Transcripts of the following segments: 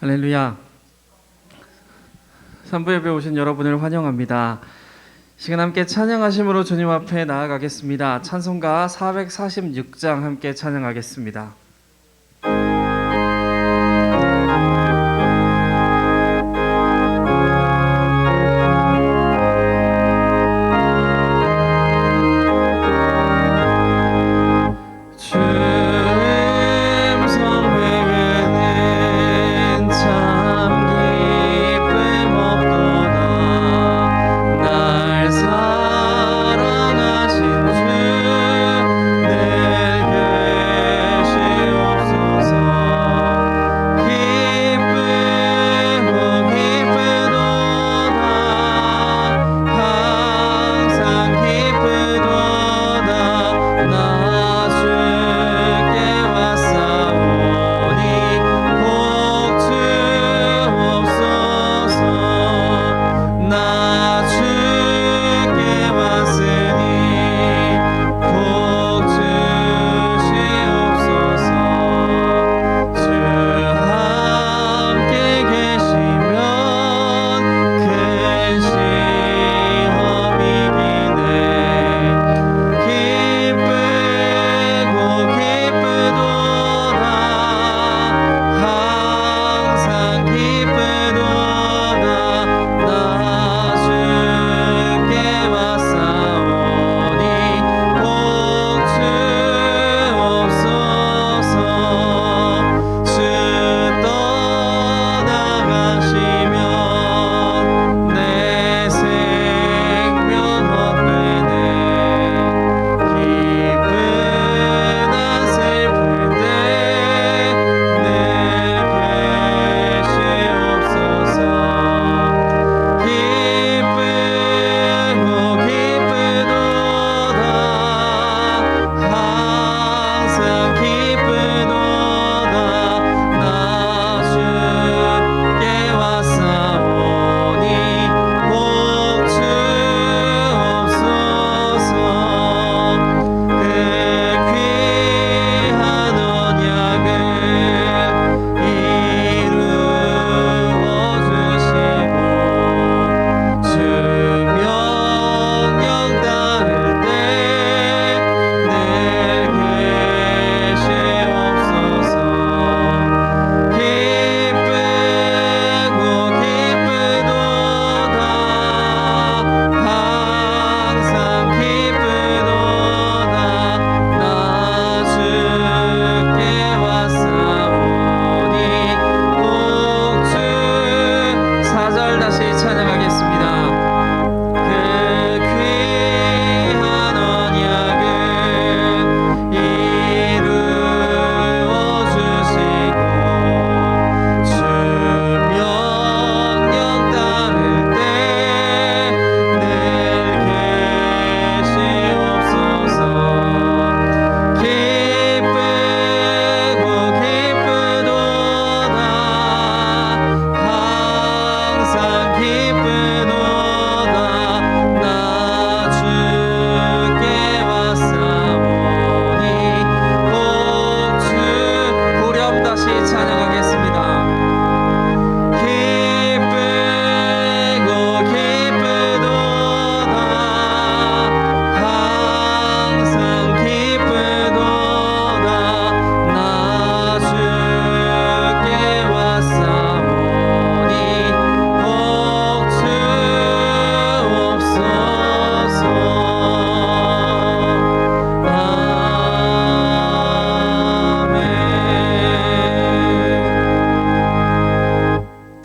할렐루야. 산부 예배 오신 여러분을 환영합니다. 시간 함께 찬양하심으로 주님 앞에 나아가겠습니다. 찬송가 446장 함께 찬양하겠습니다.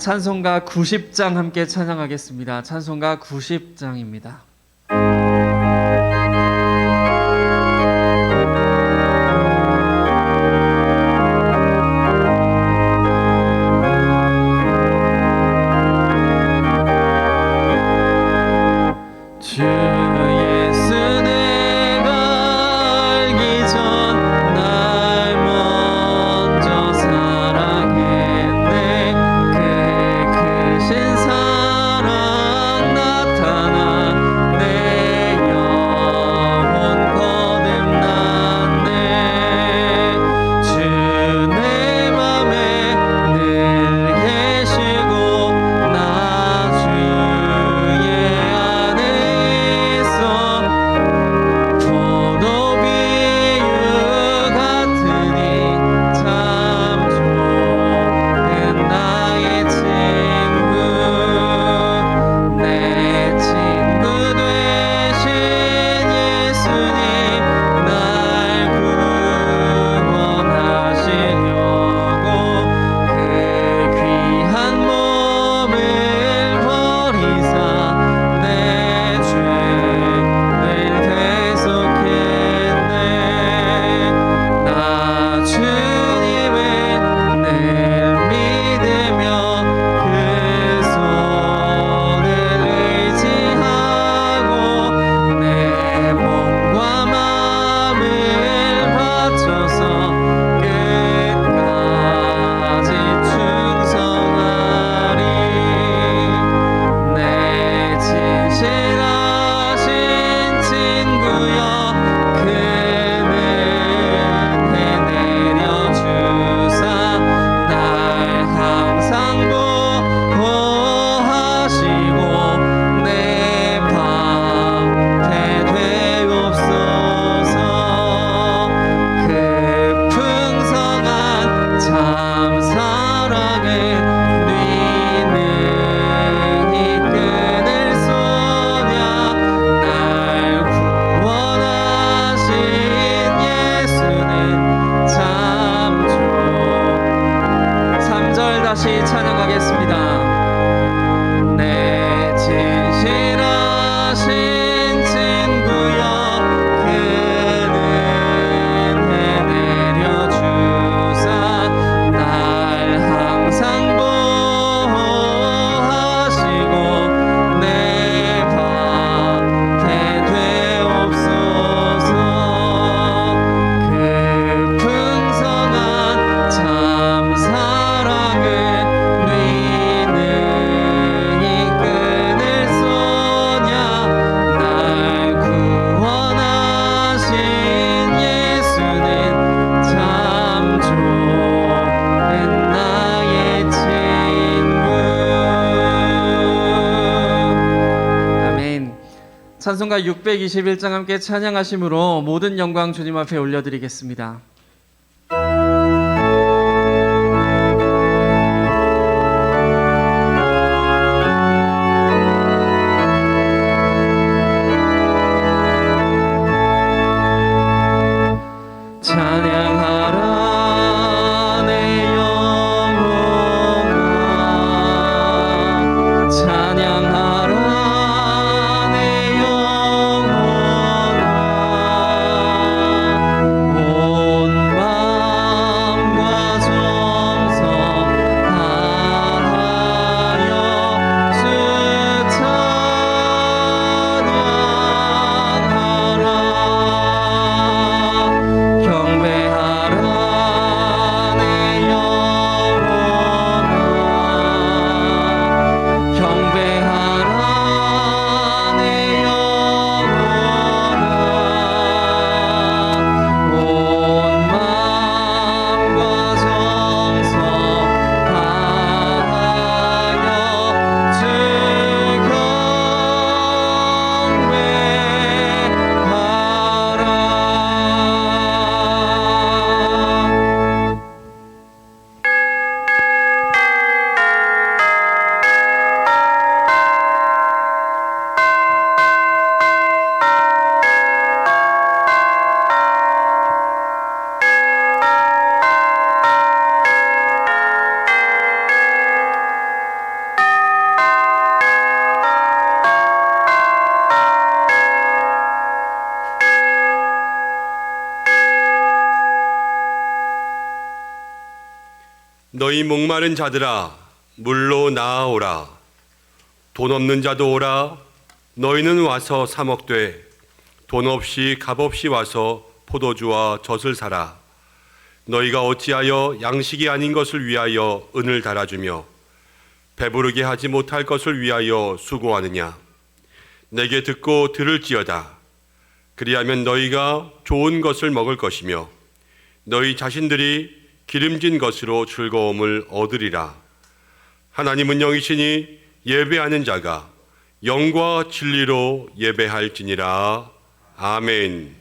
찬송가 90장 함께 찬양하겠습니다. 찬송가 90장입니다. 사랑 나타나 찬송가 621장 함께 찬양하심으로 모든 영광 주님 앞에 올려드리겠습니다. 찬양하라 내 영혼아, 찬양하라 내 영혼아, 온 마음과 정성 다하여 주 찬양하라. 경배하라 내 영혼아, 경배하라 내 영혼아, 온 마음과 정성 다하여 주 경배하라. 너희 목마른 자들아 물로 나아오라. 돈 없는 자도 오라. 너희는 와서 사 먹되 돈 없이 값 없이 와서 포도주와 젖을 사라. 너희가 어찌하여 양식이 아닌 것을 위하여 은을 달아주며 배부르게 하지 못할 것을 위하여 수고하느냐. 내게 듣고 들을지어다. 그리하면 너희가 좋은 것을 먹을 것이며 너희 자신들이 기름진 것으로 즐거움을 얻으리라. 하나님은 영이시니 예배하는 자가 영과 진리로 예배할지니라. 아멘.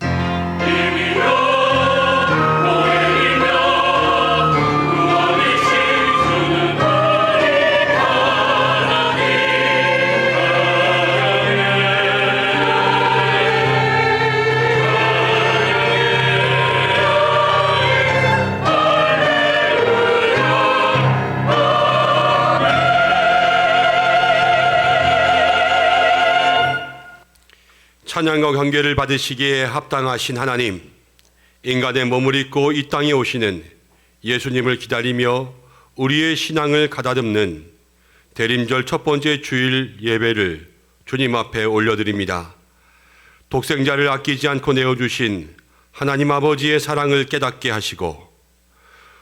찬양과 경배를 받으시기에 합당하신 하나님, 인간의 몸을 입고 이 땅에 오시는 예수님을 기다리며 우리의 신앙을 가다듬는 대림절 첫 번째 주일 예배를 주님 앞에 올려드립니다. 독생자를 아끼지 않고 내어주신 하나님 아버지의 사랑을 깨닫게 하시고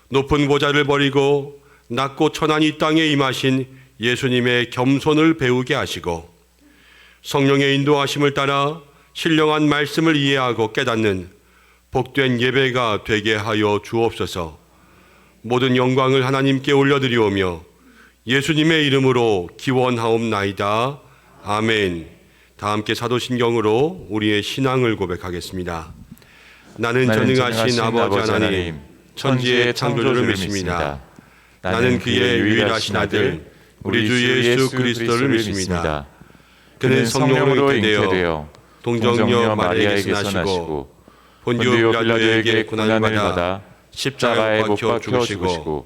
높은 보좌를 버리고 낮고 천한 이 땅에 임하신 예수님의 겸손을 배우게 하시고 성령의 인도하심을 따라 신령한 말씀을 이해하고 깨닫는 복된 예배가 되게 하여 주옵소서. 모든 영광을 하나님께 올려드리오며 예수님의 이름으로 기원하옵나이다. 아멘. 다 함께 사도신경으로 우리의 신앙을 고백하겠습니다. 나는 전능하신 아버지 하나님, 천지의 창조주를 믿습니다. 나는 그의 유일하신 아들 우리 주 예수 그리스도를 믿습니다. 그는 성령으로 잉태되어 동정녀 마리아에게서 나시고 본디오 빌라도에게 고난을 받아 십자가에 못 박혀 죽으시고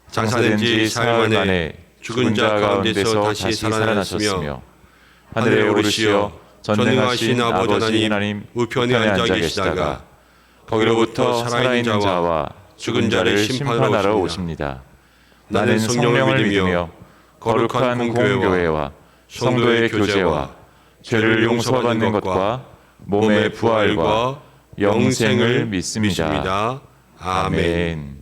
장사된 지 사흘 만에 죽은 자 가운데서 다시 살아나셨으며 하늘에 오르시어 전능하신 아버지 하나님 우편에 앉아 계시다가 거기로부터 살아있는 자와 죽은 자를 심판하러 오십니다. 나는 성령을 믿으며 거룩한 공교회와 성도의 교제와 죄를 용서받는 것과 몸의 부활과 영생을 믿습니다. 아멘.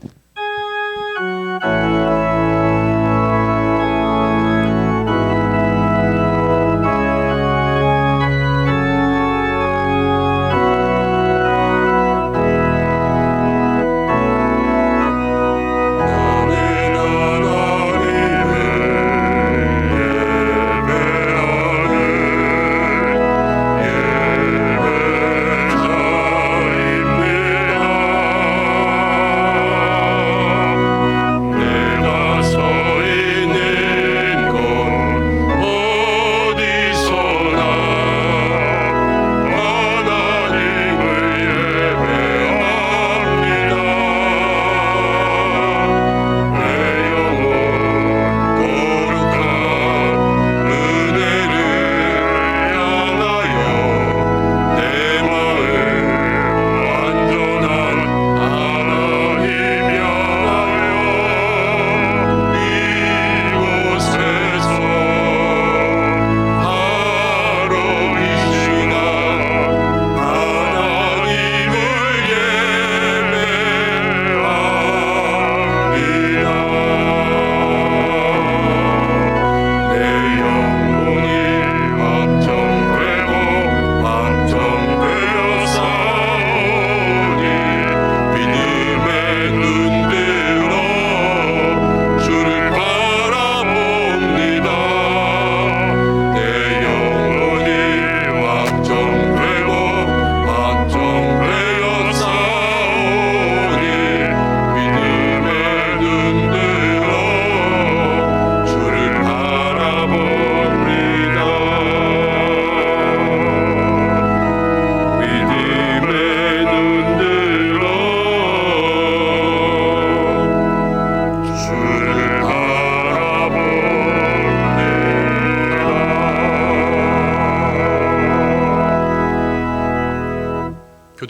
예배하는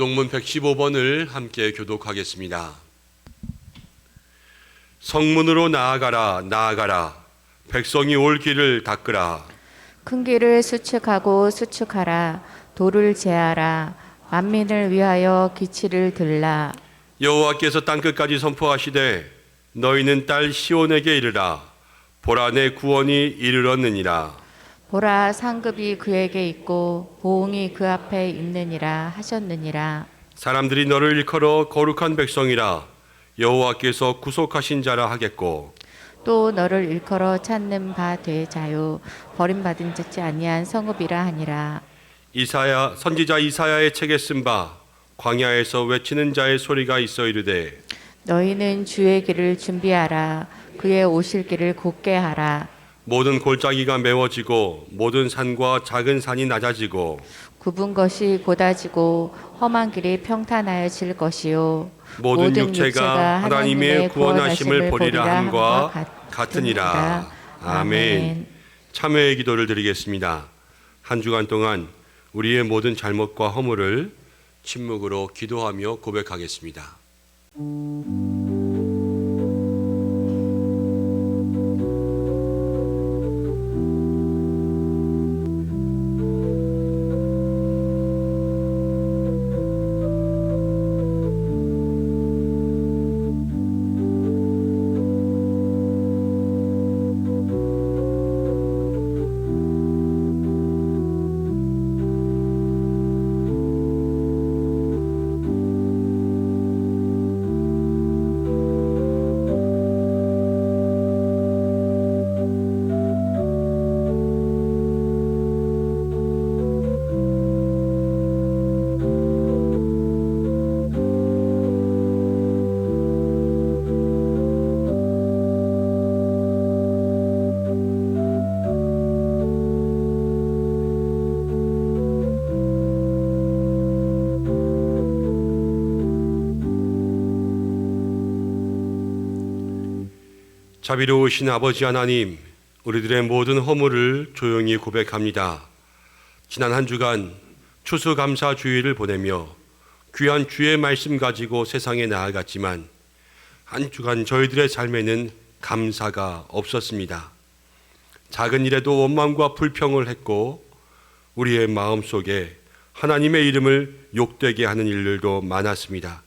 교동문 115번을 함께 교독하겠습니다. 성문으로 나아가라 나아가라 백성이 올 길을 닦으라. 큰 길을 수축하고 수축하라. 돌을 제하라. 만민을 위하여 기치를 들라. 여호와께서 땅끝까지 선포하시되 너희는 딸 시온에게 이르라. 보라 내 구원이 이르렀느니라. 보라 상급이 그에게 있고 보응이 그 앞에 있느니라 하셨느니라. 사람들이 너를 일컬어 거룩한 백성이라 여호와께서 구속하신 자라 하겠고 또 너를 일컬어 찾는 바 되 자요 버림받은 자지 아니한 성읍이라 하니라. 이사야 선지자 이사야의 책에 쓴 바 광야에서 외치는 자의 소리가 있어 이르되 너희는 주의 길을 준비하라. 그의 오실 길을 곧게 하라. 모든 골짜기가 메워지고 모든 산과 작은 산이 낮아지고 굽은 것이 곧아지고 험한 길이 평탄하여질 것이요 모든 육체가 하나님의 구원하심을 보리라 함과 같으니라. 아멘. 참회의 기도를 드리겠습니다. 한 주간 동안 우리의 모든 잘못과 허물을 침묵으로 기도하며 고백하겠습니다. 자비로우신 아버지 하나님, 우리들의 모든 허물을 조용히 고백합니다. 지난 한 주간 추수감사 주일을 보내며 귀한 주의 말씀 가지고 세상에 나아갔지만 한 주간 저희들의 삶에는 감사가 없었습니다. 작은 일에도 원망과 불평을 했고 우리의 마음속에 하나님의 이름을 욕되게 하는 일들도 많았습니다.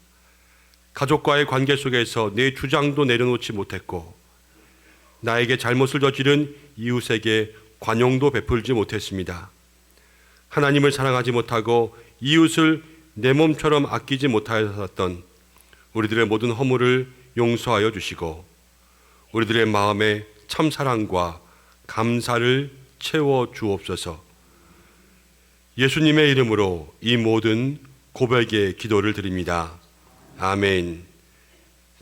가족과의 관계 속에서 내 주장도 내려놓지 못했고 나에게 잘못을 저지른 이웃에게 관용도 베풀지 못했습니다. 하나님을 사랑하지 못하고 이웃을 내 몸처럼 아끼지 못하였던 우리들의 모든 허물을 용서하여 주시고 우리들의 마음에 참 사랑과 감사를 채워 주옵소서. 예수님의 이름으로 이 모든 고백의 기도를 드립니다. 아멘.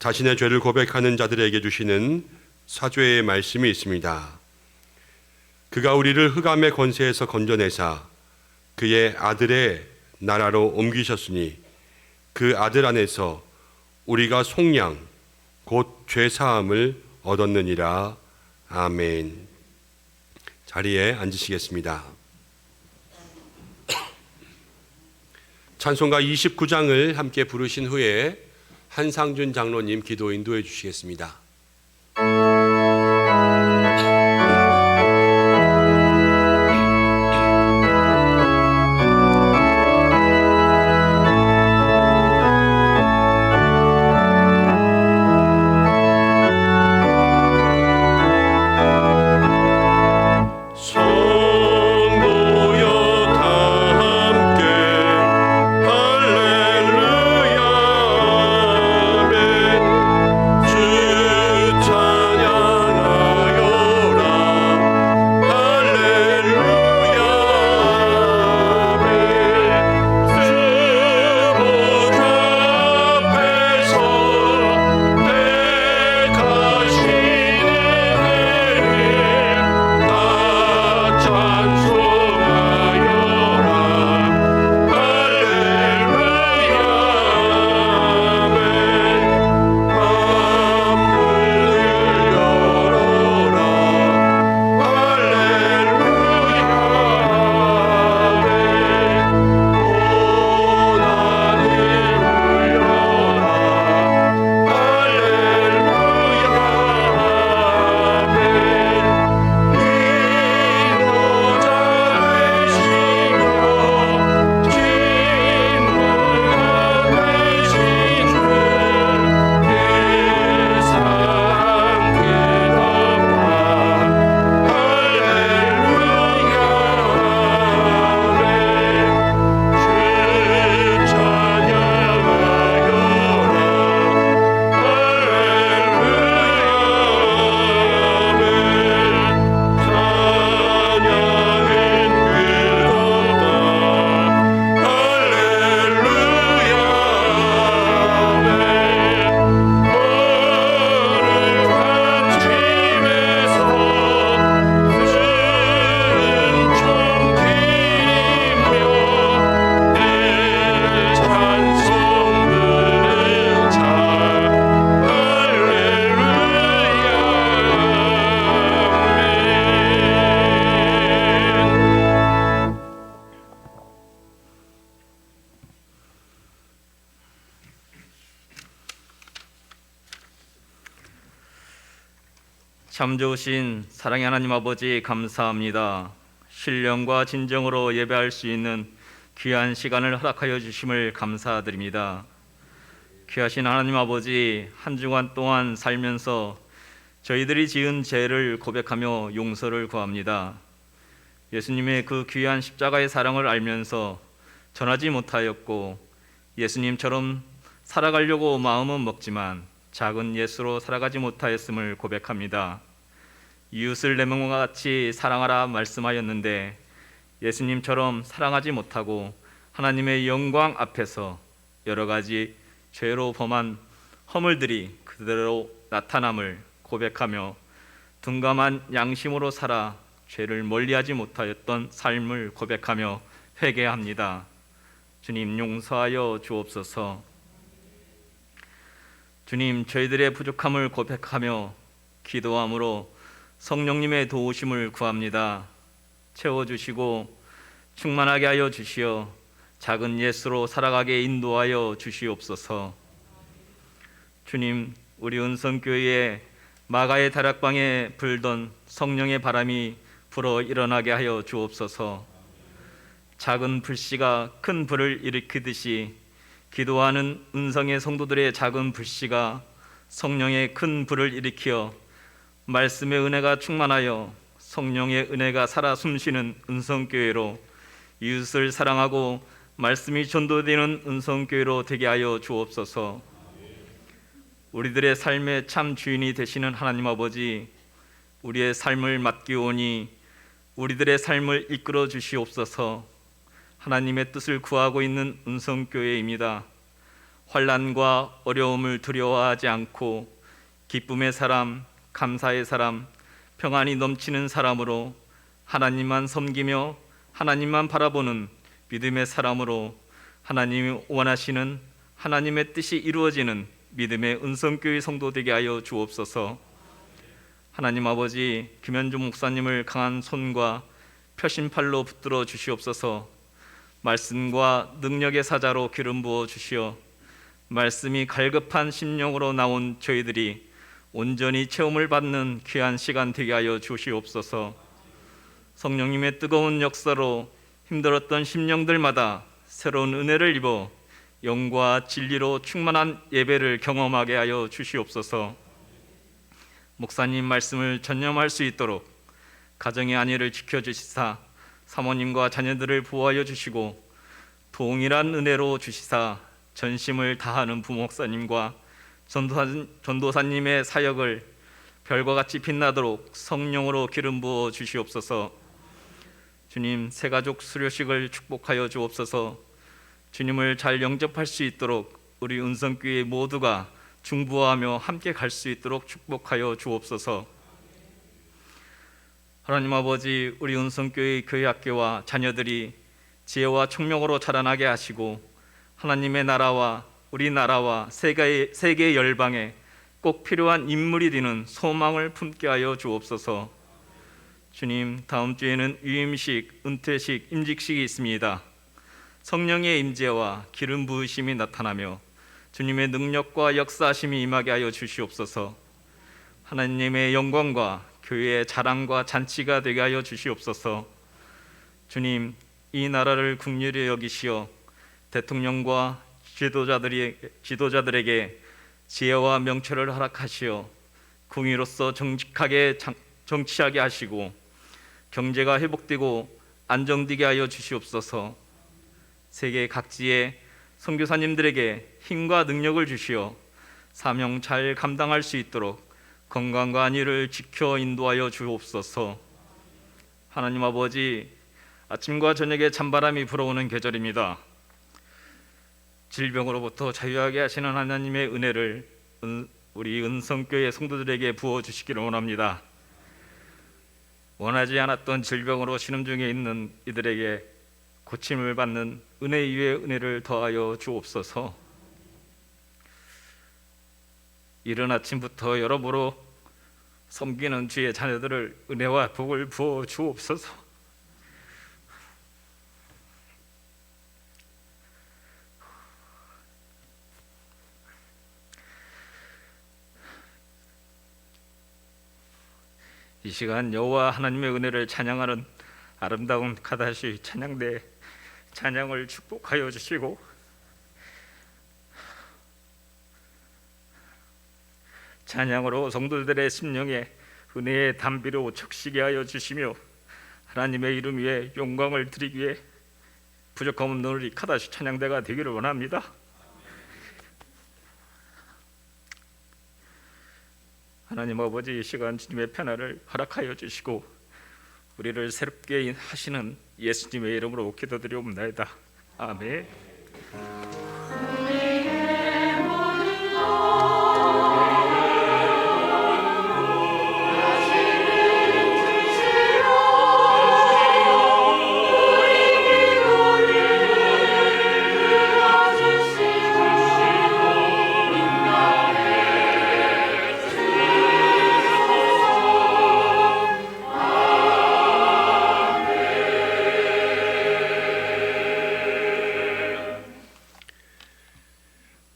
자신의 죄를 고백하는 자들에게 주시는 사죄의 말씀이 있습니다. 그가 우리를 흑암의 권세에서 건져내사 그의 아들의 나라로 옮기셨으니 그 아들 안에서 우리가 속량 곧 죄사함을 얻었느니라. 아멘. 자리에 앉으시겠습니다. 찬송가 29장을 함께 부르신 후에 한상준 장로님 기도 인도해 주시겠습니다. 찬양 참 좋으신 사랑의 하나님 아버지 감사합니다. 신령과 진정으로 예배할 수 있는 귀한 시간을 허락하여 주심을 감사드립니다. 귀하신 하나님 아버지, 한 주간 동안 살면서 저희들이 지은 죄를 고백하며 용서를 구합니다. 예수님의 그 귀한 십자가의 사랑을 알면서 전하지 못하였고 예수님처럼 살아가려고 마음은 먹지만 작은 예수로 살아가지 못하였음을 고백합니다. 이웃을 내 몸과 같이 사랑하라 말씀하였는데 예수님처럼 사랑하지 못하고 하나님의 영광 앞에서 여러 가지 죄로 범한 허물들이 그대로 나타남을 고백하며 둔감한 양심으로 살아 죄를 멀리하지 못하였던 삶을 고백하며 회개합니다. 주님 용서하여 주옵소서. 주님, 저희들의 부족함을 고백하며 기도함으로 성령님의 도우심을 구합니다. 채워주시고 충만하게 하여 주시어 작은 예수로 살아가게 인도하여 주시옵소서. 주님, 우리 은성교회에 마가의 다락방에 불던 성령의 바람이 불어 일어나게 하여 주옵소서. 작은 불씨가 큰 불을 일으키듯이 기도하는 은성의 성도들의 작은 불씨가 성령의 큰 불을 일으켜 말씀의 은혜가 충만하여 성령의 은혜가 살아 숨쉬는 은성교회로 이웃을 사랑하고 말씀이 전도되는 은성교회로 되게 하여 주옵소서. 우리들의 삶의 참 주인이 되시는 하나님 아버지, 우리의 삶을 맡기오니 우리들의 삶을 이끌어 주시옵소서. 하나님의 뜻을 구하고 있는 은성교회입니다. 환난과 어려움을 두려워하지 않고 기쁨의 사람, 감사의 사람, 평안이 넘치는 사람으로 하나님만 섬기며 하나님만 바라보는 믿음의 사람으로 하나님이 원하시는 하나님의 뜻이 이루어지는 믿음의 은성교회 성도 되게 하여 주옵소서. 하나님 아버지, 김현주 목사님을 강한 손과 펴신 팔로 붙들어 주시옵소서. 말씀과 능력의 사자로 기름 부어 주시어 말씀이 갈급한 심령으로 나온 저희들이 온전히 체험을 받는 귀한 시간 되게 하여 주시옵소서. 성령님의 뜨거운 역사로 힘들었던 심령들마다 새로운 은혜를 입어 영과 진리로 충만한 예배를 경험하게 하여 주시옵소서. 목사님 말씀을 전념할 수 있도록 가정의 안위를 지켜주시사 사모님과 자녀들을 보호하여 주시고 동일한 은혜로 주시사 전심을 다하는 부목사님과 전도사님의 사역을 별과 같이 빛나도록 성령으로 기름 부어 주시옵소서. 주님, 새가족 수료식을 축복하여 주옵소서. 주님을 잘 영접할 수 있도록 우리 은성교회 모두가 중보하며 함께 갈 수 있도록 축복하여 주옵소서. 하나님 아버지, 우리 은성교회 교회학교와 자녀들이 지혜와 총명으로 자라나게 하시고 하나님의 나라와 우리나라와 세계 열방에 꼭 필요한 인물이 되는 소망을 품게 하여 주옵소서. 주님, 다음 주에는 위임식, 은퇴식, 임직식이 있습니다. 성령의 임재와 기름 부으심이 나타나며 주님의 능력과 역사하심이 임하게 하여 주시옵소서. 하나님의 영광과 교회의 자랑과 잔치가 되게 하여 주시옵소서. 주님, 이 나라를 긍휼히 여기시어 대통령과 지도자들에게 지혜와 명철을 허락하시어 궁의로서 정직하게 정치하게 하시고 경제가 회복되고 안정되게 하여 주시옵소서. 세계 각지의 선교사님들에게 힘과 능력을 주시어 사명 잘 감당할 수 있도록 건강과 안위를 지켜 인도하여 주옵소서. 하나님 아버지, 아침과 저녁에 찬바람이 불어오는 계절입니다. 질병으로부터 자유하게 하시는 하나님의 은혜를 우리 은성교회 성도들에게 부어주시기를 원합니다. 원하지 않았던 질병으로 신음 중에 있는 이들에게 고침을 받는 은혜 위에 은혜를 더하여 주옵소서. 이른 아침부터 여러모로 섬기는 주의 자녀들을 은혜와 복을 부어 주옵소서. 이 시간 여호와 하나님의 은혜를 찬양하는 아름다운 카다시 찬양대 찬양을 축복하여 주시고 찬양으로 성도들의 심령에 은혜의 담비로 적시게 하여 주시며 하나님의 이름 위에 영광을 드리기 위해 부족함 없는 우리 카다시 찬양대가 되기를 원합니다. 하나님 아버지, 이 시간 주님의 편안을 허락하여 주시고 우리를 새롭게 하시는 예수님의 이름으로 기도드리옵나이다. 아멘.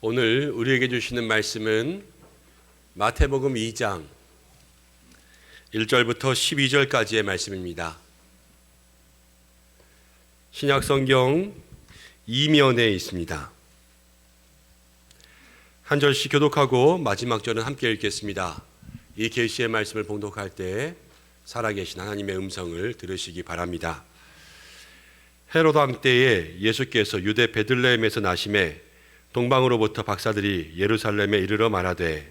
오늘 우리에게 주시는 말씀은 마태복음 2장 1절부터 12절까지의 말씀입니다. 신약성경 2면에 있습니다. 한 절씩 교독하고 마지막 절은 함께 읽겠습니다. 이 계시의 말씀을 봉독할 때 살아계신 하나님의 음성을 들으시기 바랍니다. 헤롯 왕 때에 예수께서 유대 베들레헴에서 나심에 동방으로부터 박사들이 예루살렘에 이르러 말하되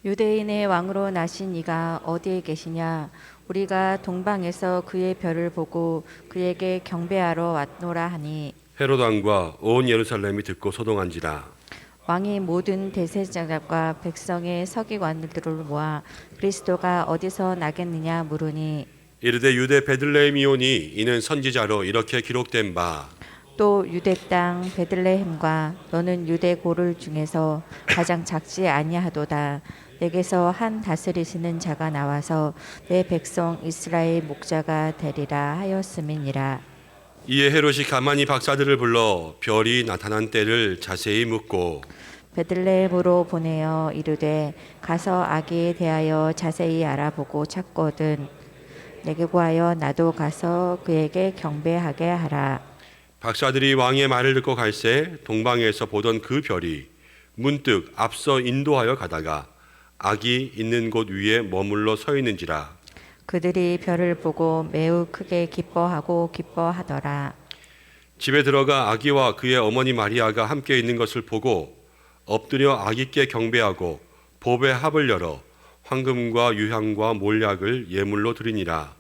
유대인의 왕으로 나신 이가 어디에 계시냐? 우리가 동방에서 그의 별을 보고 그에게 경배하러 왔노라 하니 헤롯 왕과 온 예루살렘이 듣고 소동한지라. 왕이 모든 대제사장과 백성의 서기관들을 모아 그리스도가 어디서 나겠느냐 물으니 이르되 유대 베들레헴이오니 이는 선지자로 이렇게 기록된 바 또 유대 땅 베들레헴과 너는 유대 고를 중에서 가장 작지 아니하도다. 내게서 한 다스리시는 자가 나와서 내 백성 이스라엘 목자가 되리라 하였음이니라. 이에 헤롯이 가만히 박사들을 불러 별이 나타난 때를 자세히 묻고 베들레헴으로 보내어 이르되 가서 아기에 대하여 자세히 알아보고 찾거든 내게 구하여 나도 가서 그에게 경배하게 하라. 박사들이 왕의 말을 듣고 갈새 동방에서 보던 그 별이 문득 앞서 인도하여 가다가 아기 있는 곳 위에 머물러 서 있는지라. 그들이 별을 보고 매우 크게 기뻐하더라. 집에 들어가 아기와 그의 어머니 마리아가 함께 있는 것을 보고 엎드려 아기께 경배하고 보배 합을 열어 황금과 유향과 몰약을 예물로 드리니라.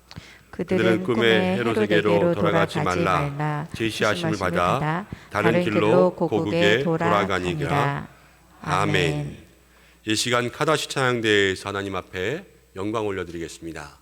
그들은 꿈에 헤롯에게로 돌아가지 말라 제시하심을 받아 다른 길로 고국에 돌아가니라. 아멘. 이 시간 카다시 찬양대에서 하나님 앞에 영광 올려드리겠습니다.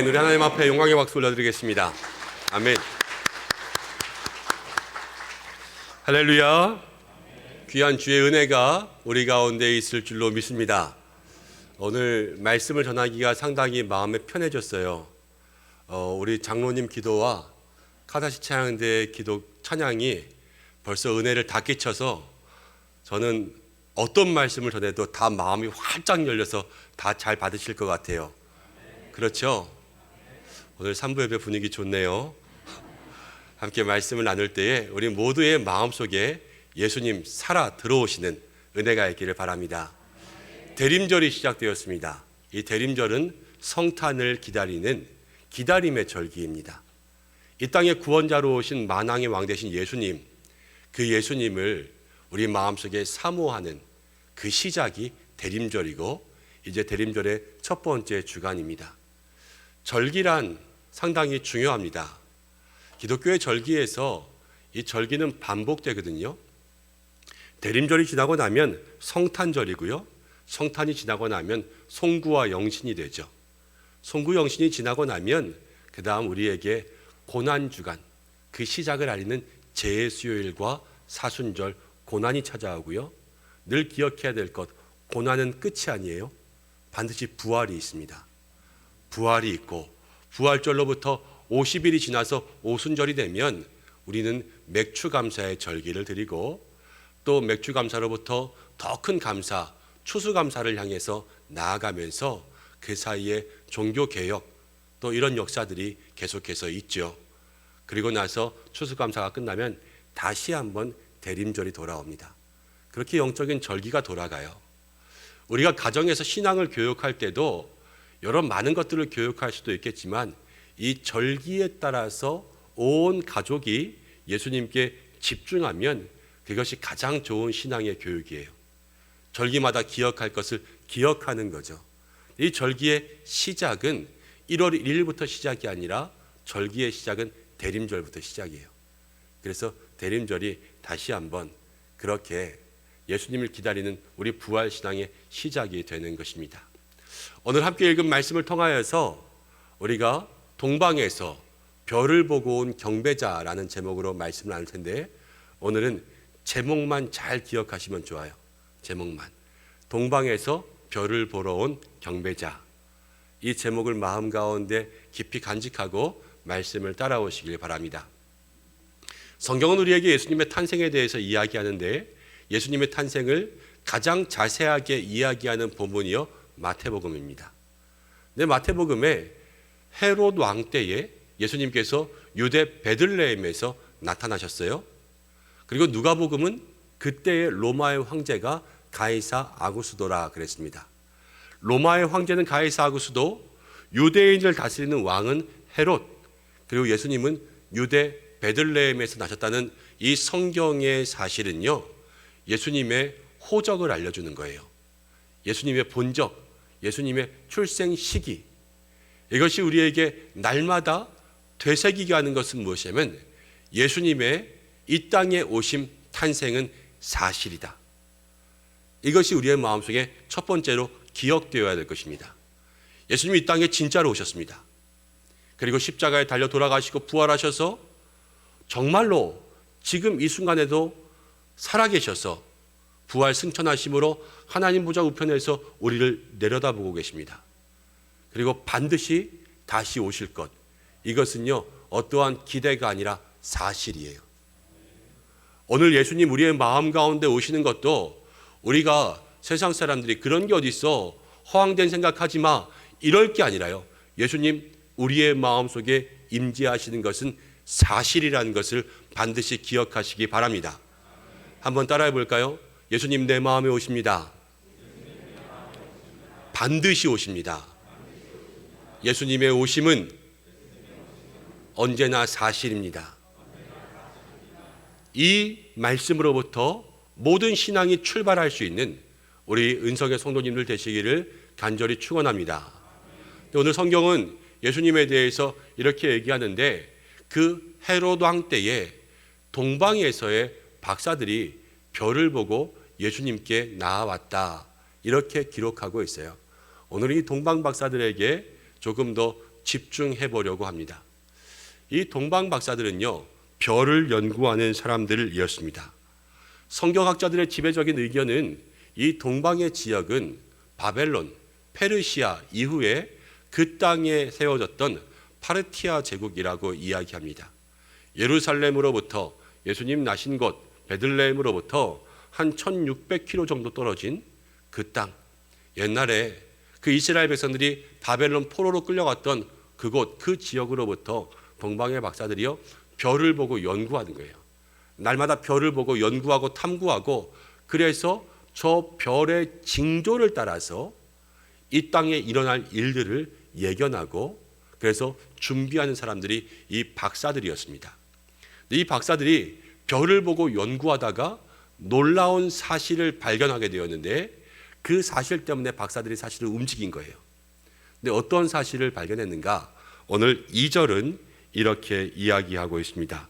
아멘. 우리 하나님 앞에 영광의 박수 올려드리겠습니다. 아멘. 할렐루야. 귀한 주의 은혜가 우리 가운데 있을 줄로 믿습니다. 오늘 말씀을 전하기가 상당히 마음에 편해졌어요. 우리 장로님 기도와 카다시 찬양대의 기도 찬양이 벌써 은혜를 다 끼쳐서 저는 어떤 말씀을 전해도 다 마음이 활짝 열려서 다 잘 받으실 것 같아요. 그렇죠? 오늘 3부 예배 분위기 좋네요. 함께 말씀을 나눌 때에 우리 모두의 마음속에 예수님 살아 들어오시는 은혜가 있기를 바랍니다. 대림절이 시작되었습니다. 이 대림절은 성탄을 기다리는 기다림의 절기입니다. 이 땅에 구원자로 오신 만왕의 왕 되신 예수님, 그 예수님을 우리 마음속에 사모하는 그 시작이 대림절이고 이제 대림절의 첫 번째 주간입니다. 절기란 상당히 중요합니다. 기독교의 절기에서 이 절기는 반복되거든요. 대림절이 지나고 나면 성탄절이고요. 성탄이 지나고 나면 송구와 영신이 되죠. 송구 영신이 지나고 나면 그 다음 우리에게 고난주간, 그 시작을 알리는 재수요일과 사순절, 고난이 찾아오고요. 늘 기억해야 될 것, 고난은 끝이 아니에요. 반드시 부활이 있습니다. 부활이 있고 부활절로부터 50일이 지나서 오순절이 되면 우리는 맥추감사의 절기를 드리고 또 맥추감사로부터 더 큰 감사, 추수감사를 향해서 나아가면서 그 사이에 종교개혁 또 이런 역사들이 계속해서 있죠. 그리고 나서 추수감사가 끝나면 다시 한번 대림절이 돌아옵니다. 그렇게 영적인 절기가 돌아가요. 우리가 가정에서 신앙을 교육할 때도 여러 많은 것들을 교육할 수도 있겠지만 이 절기에 따라서 온 가족이 예수님께 집중하면 그것이 가장 좋은 신앙의 교육이에요. 절기마다 기억할 것을 기억하는 거죠. 이 절기의 시작은 1월 1일부터 시작이 아니라 절기의 시작은 대림절부터 시작이에요. 그래서 대림절이 다시 한번 그렇게 예수님을 기다리는 우리 부활신앙의 시작이 되는 것입니다. 오늘 함께 읽은 말씀을 통하여서 우리가 동방에서 별을 보고 온 경배자라는 제목으로 말씀을 나눌 텐데 오늘은 제목만 잘 기억하시면 좋아요. 제목만. 동방에서 별을 보러 온 경배자. 이 제목을 마음 가운데 깊이 간직하고 말씀을 따라오시길 바랍니다. 성경은 우리에게 예수님의 탄생에 대해서 이야기하는데 예수님의 탄생을 가장 자세하게 이야기하는 본문이요 마태복음입니다. 네, 마태복음에 헤롯 왕 때에 예수님께서 유대 베들레헴에서 나타나셨어요. 그리고 누가복음은 그때의 로마의 황제가 가이사 아구스도라 그랬습니다. 로마의 황제는 가이사 아구스도, 유대인을 다스리는 왕은 헤롯, 그리고 예수님은 유대 베들레헴에서 나셨다는 이 성경의 사실은요 예수님의 호적을 알려주는 거예요. 예수님의 본적, 예수님의 출생 시기, 이것이 우리에게 날마다 되새기게 하는 것은 무엇이냐면 예수님의 이 땅에 오심 탄생은 사실이다. 이것이 우리의 마음속에 첫 번째로 기억되어야 될 것입니다. 예수님이 이 땅에 진짜로 오셨습니다. 그리고 십자가에 달려 돌아가시고 부활하셔서 정말로 지금 이 순간에도 살아계셔서 부활 승천하심으로 하나님 보좌 우편에서 우리를 내려다보고 계십니다. 그리고 반드시 다시 오실 것, 이것은요 어떠한 기대가 아니라 사실이에요. 오늘 예수님 우리의 마음 가운데 오시는 것도 우리가 세상 사람들이 그런 게 어디 있어, 허황된 생각하지 마, 이럴 게 아니라요, 예수님 우리의 마음속에 임재하시는 것은 사실이라는 것을 반드시 기억하시기 바랍니다. 한번 따라해 볼까요? 예수님 내 마음에 오십니다. 반드시 오십니다. 예수님의 오심은 언제나 사실입니다. 이 말씀으로부터 모든 신앙이 출발할 수 있는 우리 은성의 성도님들 되시기를 간절히 축원합니다. 오늘 성경은 예수님에 대해서 이렇게 얘기하는데 그 헤롯 왕 때에 동방에서의 박사들이 별을 보고 예수님께 나아왔다, 이렇게 기록하고 있어요. 오늘 이 동방 박사들에게 조금 더 집중해 보려고 합니다. 이 동방 박사들은요, 별을 연구하는 사람들이었습니다. 성경학자들의 지배적인 의견은 이 동방의 지역은 바벨론, 페르시아 이후에 그 땅에 세워졌던 파르티아 제국이라고 이야기합니다. 예루살렘으로부터 예수님 나신 곳 베들레헴으로부터 한 1600km 정도 떨어진 그 땅, 옛날에 그 이스라엘 백성들이 바벨론 포로로 끌려갔던 그곳, 그 지역으로부터 동방의 박사들이요, 별을 보고 연구하는 거예요. 날마다 별을 보고 연구하고 탐구하고, 그래서 저 별의 징조를 따라서 이 땅에 일어날 일들을 예견하고, 그래서 준비하는 사람들이 이 박사들이었습니다. 이 박사들이 별을 보고 연구하다가 놀라운 사실을 발견하게 되었는데, 그 사실 때문에 박사들이 사실을 움직인 거예요. 근데 어떤 사실을 발견했는가? 오늘 2절은 이렇게 이야기하고 있습니다.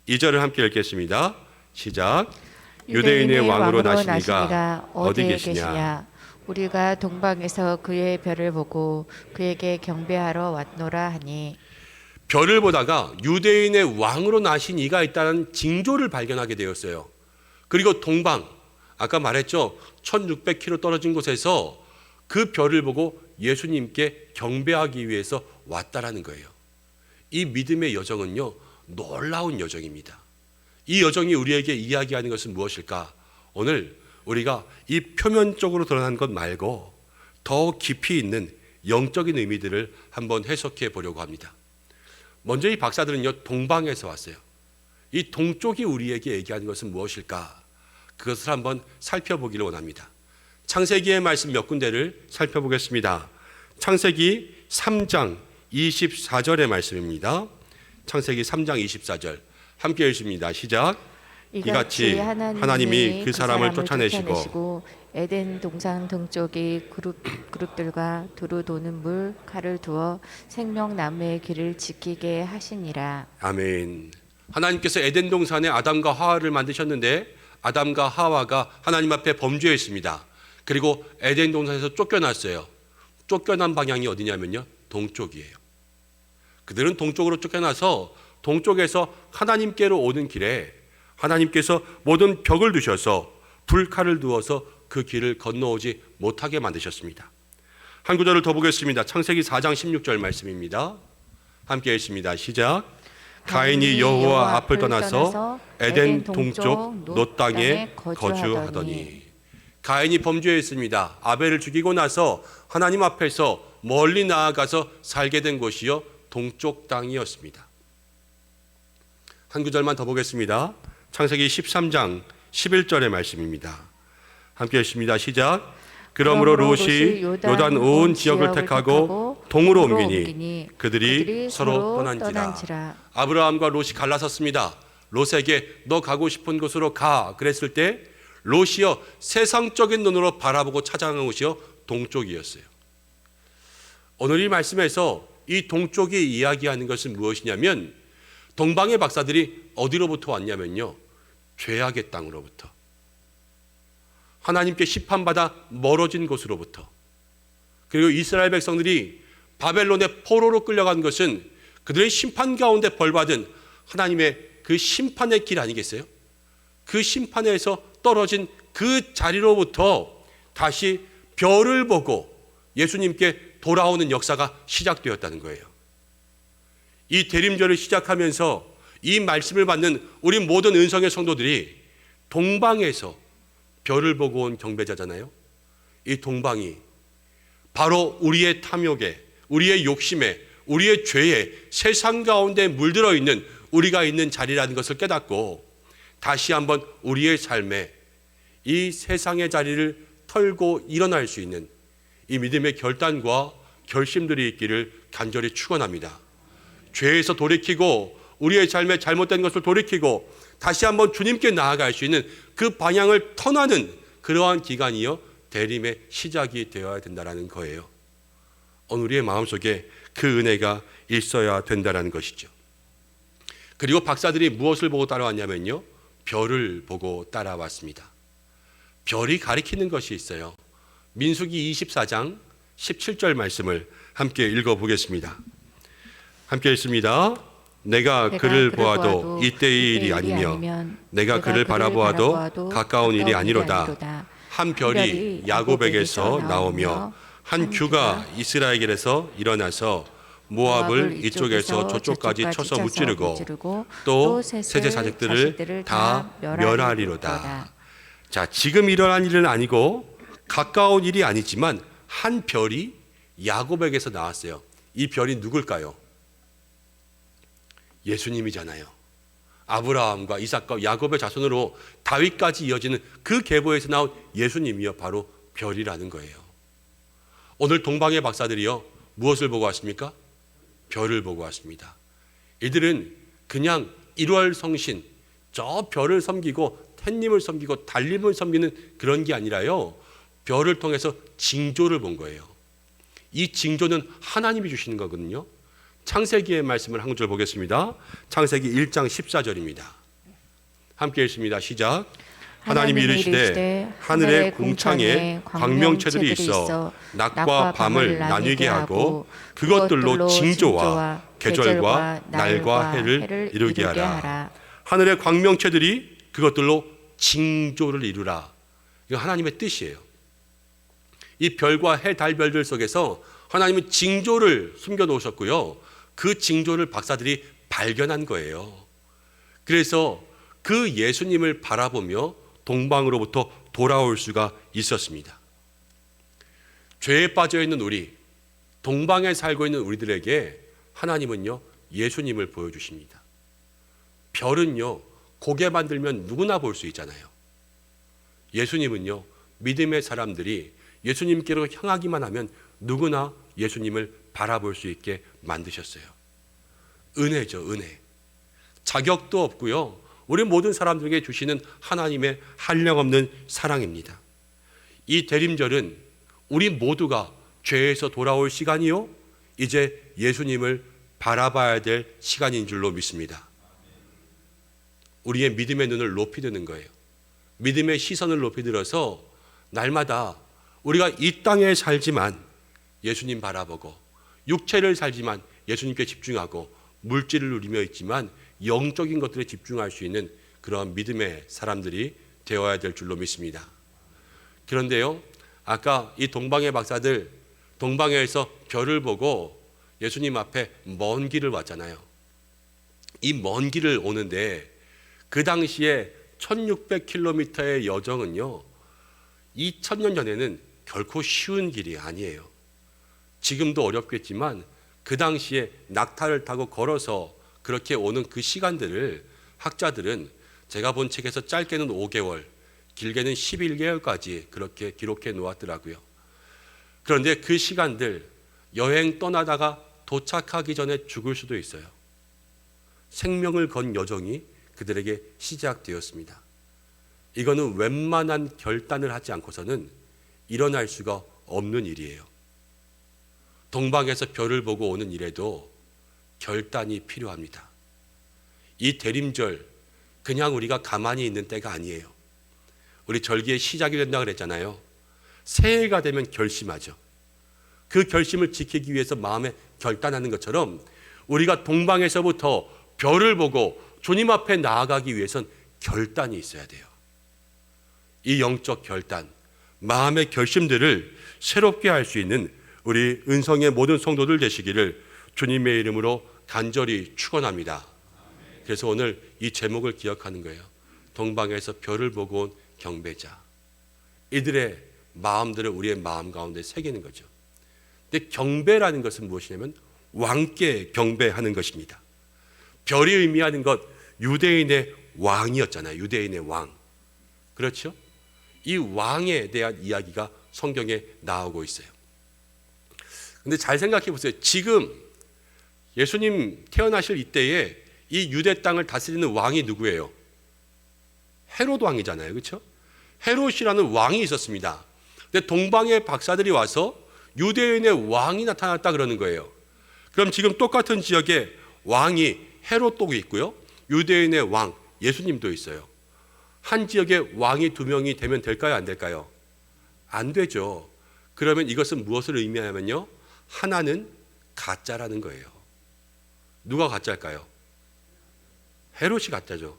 2절을 함께 읽겠습니다. 시작. 유대인의 왕으로 나시니가 어디 계시냐? 우리가 동방에서 그의 별을 보고 그에게 경배하러 왔노라 하니. 별을 보다가 유대인의 왕으로 나신 이가 있다는 징조를 발견하게 되었어요. 그리고 동방, 아까 말했죠, 1600km 떨어진 곳에서 그 별을 보고 예수님께 경배하기 위해서 왔다라는 거예요. 이 믿음의 여정은요, 놀라운 여정입니다. 이 여정이 우리에게 이야기하는 것은 무엇일까? 오늘 우리가 이 표면적으로 드러난 것 말고 더 깊이 있는 영적인 의미들을 한번 해석해 보려고 합니다. 먼저 이 박사들은요, 동방에서 왔어요. 이 동쪽이 우리에게 얘기하는 것은 무엇일까? 그것을 한번 살펴보기를 원합니다. 창세기의 말씀 몇 군데를 살펴보겠습니다. 창세기 3장 24절의 말씀입니다. 창세기 3장 24절 함께 읽습니다. 시작. 이같이 하나님이 그 사람을 쫓아내시고 에덴 동산 동쪽이 그룹들과 두루 도는 물 칼을 두어 생명나무의 길을 지키게 하시니라. 아멘. 하나님께서 에덴 동산에 아담과 하와를 만드셨는데 아담과 하와가 하나님 앞에 범죄했습니다. 그리고 에덴 동산에서 쫓겨났어요. 쫓겨난 방향이 어디냐면요, 동쪽이에요. 그들은 동쪽으로 쫓겨나서 동쪽에서 하나님께로 오는 길에 하나님께서 모든 벽을 두셔서 불칼을 두어서 그 길을 건너오지 못하게 만드셨습니다. 한 구절을 더 보겠습니다. 창세기 4장 16절 말씀입니다. 함께 읽습니다. 시작. 가인이 여호와 앞을 떠나서 에덴 동쪽 롯 땅에 거주하더니. 가인이 범죄했습니다. 아벨을 죽이고 나서 하나님 앞에서 멀리 나아가서 살게 된 곳이요, 동쪽 땅이었습니다. 한 구절만 더 보겠습니다. 창세기 13장 11절의 말씀입니다. 함께 읽습니다. 시작. 그러므로 롯이 요단 온 지역을 택하고 동으로 옮기니 그들이 서로 떠난지라. 아브라함과 롯이 갈라섰습니다. 롯에게 너 가고 싶은 곳으로 가 그랬을 때 롯이요, 세상적인 눈으로 바라보고 찾아간 곳이요, 동쪽이었어요. 오늘 이 말씀에서 이 동쪽이 이야기하는 것은 무엇이냐면, 동방의 박사들이 어디로부터 왔냐면요, 죄악의 땅으로부터, 하나님께 심판받아 멀어진 곳으로부터, 그리고 이스라엘 백성들이 바벨론의 포로로 끌려간 것은 그들의 심판 가운데 벌받은 하나님의 그 심판의 길 아니겠어요? 그 심판에서 떨어진 그 자리로부터 다시 별을 보고 예수님께 돌아오는 역사가 시작되었다는 거예요. 이 대림절을 시작하면서 이 말씀을 받는 우리 모든 은성의 성도들이 동방에서 별을 보고 온 경배자잖아요. 이 동방이 바로 우리의 탐욕에, 우리의 욕심에, 우리의 죄에, 세상 가운데 물들어 있는 우리가 있는 자리라는 것을 깨닫고 다시 한번 우리의 삶에 이 세상의 자리를 털고 일어날 수 있는 이 믿음의 결단과 결심들이 있기를 간절히 축원합니다. 죄에서 돌이키고 우리의 삶에 잘못된 것을 돌이키고 다시 한번 주님께 나아갈 수 있는 그 방향을 터나는 그러한 기간이요, 대림의 시작이 되어야 된다는 거예요. 오늘 우리의 마음속에 그 은혜가 있어야 된다는 것이죠. 그리고 박사들이 무엇을 보고 따라왔냐면요, 별을 보고 따라왔습니다. 별이 가리키는 것이 있어요. 민수기 24장 17절 말씀을 함께 읽어보겠습니다. 함께 읽습니다. 내가 그를 보아도 이때의 일이 아니며 내가 그를 바라보아도 가까운 일이 아니로다. 한 별이 야곱에게서 나오며 한 규가 이스라엘에게서 일어나서 모압을 이쪽에서 저쪽까지 쳐서 무찌르고 또 세세 자식들을 다 멸하리로다. 자, 지금 일어난 일은 아니고 가까운 일이 아니지만 한 별이 야곱에게서 나왔어요. 이 별이 누굴까요? 예수님이잖아요. 아브라함과 이삭과 야곱의 자손으로 다윗까지 이어지는 그 계보에서 나온 예수님이요, 바로 별이라는 거예요. 오늘 동방의 박사들이요, 무엇을 보고 왔습니까? 별을 보고 왔습니다. 이들은 그냥 1월 성신, 저 별을 섬기고 햇님을 섬기고 달님을 섬기는 그런 게 아니라요, 별을 통해서 징조를 본 거예요. 이 징조는 하나님이 주시는 거거든요. 창세기의 말씀을 한 절 보겠습니다. 창세기 1장 14절입니다. 함께 읽습니다. 시작. 하나님이 이르시되 하늘의 궁창에 광명체들이 있어 낮과 밤을 나뉘게 하고 그것들로 징조와 계절과 날과 해를 이루게 하라. 하늘의 광명체들이 그것들로 징조를 이루라. 이거 하나님의 뜻이에요. 이 별과 해, 달, 별들 속에서 하나님은 징조를 숨겨 놓으셨고요, 그 징조를 박사들이 발견한 거예요. 그래서 그 예수님을 바라보며 동방으로부터 돌아올 수가 있었습니다. 죄에 빠져 있는 우리, 동방에 살고 있는 우리들에게 하나님은요, 예수님을 보여주십니다. 별은요, 고개 만들면 누구나 볼 수 있잖아요. 예수님은요, 믿음의 사람들이 예수님께로 향하기만 하면 누구나 예수님을 바라볼 수 있게 만드셨어요. 은혜죠, 은혜. 자격도 없고요, 우리 모든 사람들에게 주시는 하나님의 한량없는 사랑입니다. 이 대림절은 우리 모두가 죄에서 돌아올 시간이요, 이제 예수님을 바라봐야 될 시간인 줄로 믿습니다. 우리의 믿음의 눈을 높이 드는 거예요. 믿음의 시선을 높이 들어서 날마다 우리가 이 땅에 살지만 예수님 바라보고, 육체를 살지만 예수님께 집중하고, 물질을 누리며 있지만 영적인 것들에 집중할 수 있는 그런 믿음의 사람들이 되어야 될 줄로 믿습니다. 그런데요, 아까 이 동방의 박사들, 동방에서 별을 보고 예수님 앞에 먼 길을 왔잖아요. 이 먼 길을 오는데 그 당시에 1600km의 여정은요, 2000년 전에는 결코 쉬운 길이 아니에요. 지금도 어렵겠지만 그 당시에 낙타를 타고 걸어서 그렇게 오는 그 시간들을 학자들은 제가 본 책에서 짧게는 5개월, 길게는 11개월까지 그렇게 기록해 놓았더라고요. 그런데 그 시간들, 여행 떠나다가 도착하기 전에 죽을 수도 있어요. 생명을 건 여정이 그들에게 시작되었습니다. 이거는 웬만한 결단을 하지 않고서는 일어날 수가 없는 일이에요. 동방에서 별을 보고 오는 일에도 결단이 필요합니다. 이 대림절, 그냥 우리가 가만히 있는 때가 아니에요. 우리 절기의 시작이 된다고 그랬잖아요. 새해가 되면 결심하죠. 그 결심을 지키기 위해서 마음에 결단하는 것처럼 우리가 동방에서부터 별을 보고 주님 앞에 나아가기 위해선 결단이 있어야 돼요. 이 영적 결단, 마음의 결심들을 새롭게 할 수 있는 우리 은성의 모든 성도들 되시기를 주님의 이름으로 간절히 축원합니다. 그래서 오늘 이 제목을 기억하는 거예요. 동방에서 별을 보고 온 경배자. 이들의 마음들을 우리의 마음 가운데 새기는 거죠. 근데 경배라는 것은 무엇이냐면 왕께 경배하는 것입니다. 별이 의미하는 것, 유대인의 왕이었잖아요. 유대인의 왕. 그렇죠? 이 왕에 대한 이야기가 성경에 나오고 있어요. 근데 잘 생각해 보세요. 지금 예수님 태어나실 이때에 이 유대 땅을 다스리는 왕이 누구예요? 헤롯 왕이잖아요. 그렇죠? 헤롯이라는 왕이 있었습니다. 근데 동방의 박사들이 와서 유대인의 왕이 나타났다 그러는 거예요. 그럼 지금 똑같은 지역에 왕이 헤롯도 있고요, 유대인의 왕 예수님도 있어요. 한 지역에 왕이 두 명이 되면 될까요? 안 될까요? 안 되죠. 그러면 이것은 무엇을 의미하냐면요, 하나는 가짜라는 거예요. 누가 가짜일까요? 헤롯이 가짜죠.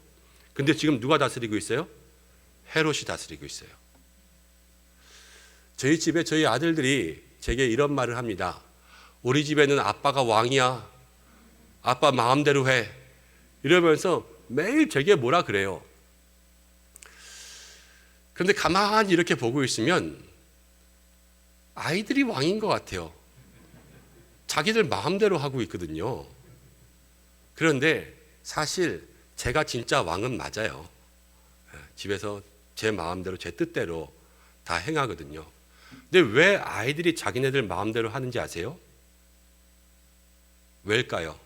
근데 지금 누가 다스리고 있어요? 헤롯이 다스리고 있어요. 저희 집에 저희 아들들이 제게 이런 말을 합니다. 우리 집에는 아빠가 왕이야. 아빠 마음대로 해. 이러면서 매일 제게 뭐라 그래요. 그런데 가만히 이렇게 보고 있으면 아이들이 왕인 것 같아요. 자기들 마음대로 하고 있거든요. 그런데 사실 제가 진짜 왕은 맞아요. 집에서 제 마음대로 제 뜻대로 다 행하거든요. 근데 왜 아이들이 자기네들 마음대로 하는지 아세요? 왜일까요?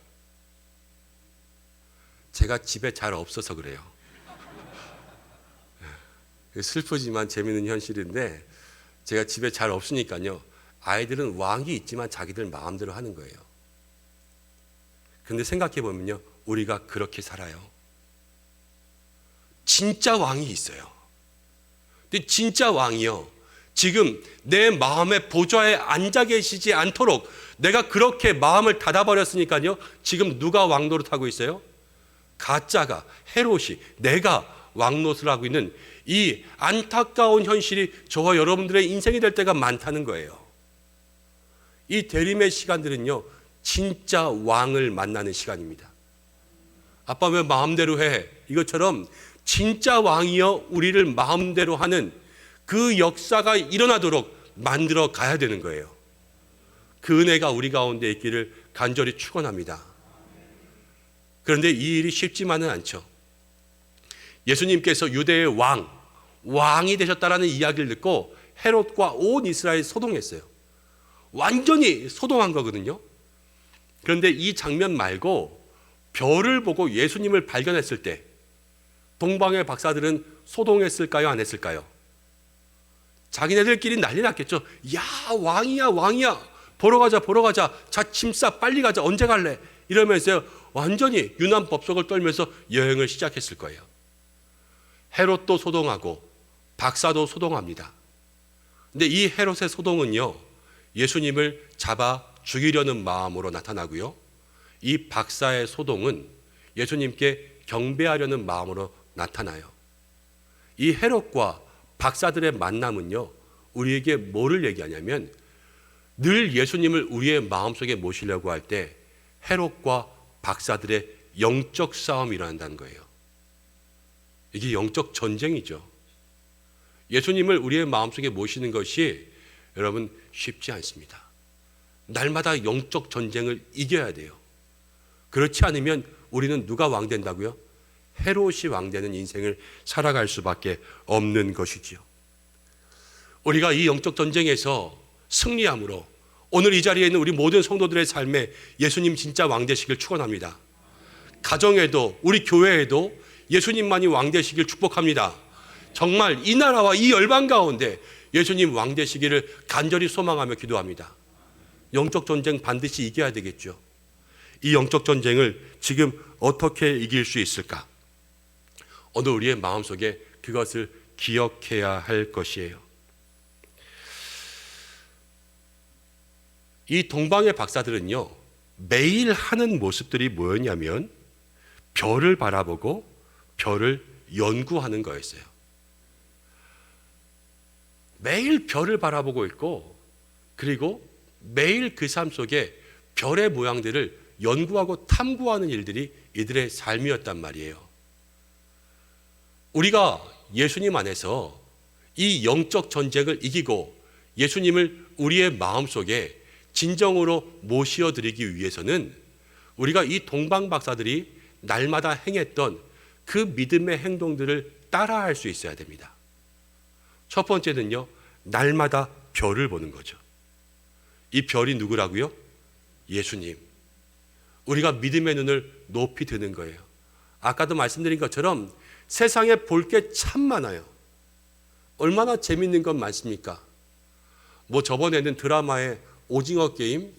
제가 집에 잘 없어서 그래요. 슬프지만 재미있는 현실인데 제가 집에 잘 없으니까요. 아이들은 왕이 있지만 자기들 마음대로 하는 거예요. 근데 생각해 보면요. 우리가 그렇게 살아요. 진짜 왕이 있어요. 근데 진짜 왕이요. 지금 내 마음의 보좌에 앉아 계시지 않도록 내가 그렇게 마음을 닫아버렸으니까요. 지금 누가 왕노릇하고 있어요? 가짜가, 헤롯이, 내가 왕노릇을 하고 있는 이 안타까운 현실이 저와 여러분들의 인생이 될 때가 많다는 거예요. 이 대림의 시간들은요, 진짜 왕을 만나는 시간입니다. 아빠 왜 마음대로 해? 이것처럼 진짜 왕이여 우리를 마음대로 하는 그 역사가 일어나도록 만들어 가야 되는 거예요. 그 은혜가 우리 가운데 있기를 간절히 축원합니다. 그런데 이 일이 쉽지만은 않죠. 예수님께서 유대의 왕이 되셨다라는 이야기를 듣고 헤롯과 온 이스라엘이 소동했어요. 완전히 소동한 거거든요. 그런데 이 장면 말고 별을 보고 예수님을 발견했을 때 동방의 박사들은 소동했을까요? 안 했을까요? 자기네들끼리 난리 났겠죠. 야, 왕이야. 보러 가자. 자, 짐 싸, 빨리 가자. 언제 갈래? 이러면서 완전히 유난 법석을 떨면서 여행을 시작했을 거예요. 헤롯도 소동하고 박사도 소동합니다. 근데 이 헤롯의 소동은요, 예수님을 잡아 죽이려는 마음으로 나타나고요. 이 박사의 소동은 예수님께 경배하려는 마음으로 나타나요. 이 헤롯과 박사들의 만남은요, 우리에게 뭐를 얘기하냐면 늘 예수님을 우리의 마음속에 모시려고 할 때 헤롯과 박사들의 영적 싸움이 일어난다는 거예요. 이게 영적 전쟁이죠. 예수님을 우리의 마음속에 모시는 것이 여러분 쉽지 않습니다. 날마다 영적 전쟁을 이겨야 돼요. 그렇지 않으면 우리는 누가 왕 된다고요? 헤롯이 왕 되는 인생을 살아갈 수밖에 없는 것이지요. 우리가 이 영적 전쟁에서 승리함으로 오늘 이 자리에 있는 우리 모든 성도들의 삶에 예수님 진짜 왕 되시길 축원합니다. 가정에도 우리 교회에도 예수님만이 왕 되시길 축복합니다. 정말 이 나라와 이 열방 가운데 예수님 왕 되시기를 간절히 소망하며 기도합니다. 영적 전쟁 반드시 이겨야 되겠죠. 이 영적 전쟁을 지금 어떻게 이길 수 있을까? 오늘 우리의 마음속에 그것을 기억해야 할 것이에요. 이 동방의 박사들은요, 매일 하는 모습들이 뭐였냐면 별을 바라보고 별을 연구하는 거였어요. 매일 별을 바라보고 있고, 그리고 매일 그 삶 속에 별의 모양들을 연구하고 탐구하는 일들이 이들의 삶이었단 말이에요. 우리가 예수님 안에서 이 영적 전쟁을 이기고 예수님을 우리의 마음속에 진정으로 모시어드리기 위해서는 우리가 이 동방 박사들이 날마다 행했던 그 믿음의 행동들을 따라할 수 있어야 됩니다. 첫 번째는요, 날마다 별을 보는 거죠. 이 별이 누구라고요? 예수님. 우리가 믿음의 눈을 높이 드는 거예요. 아까도 말씀드린 것처럼 세상에 볼 게 참 많아요. 얼마나 재밌는 건 많습니까? 뭐 저번에는 드라마에 오징어 게임,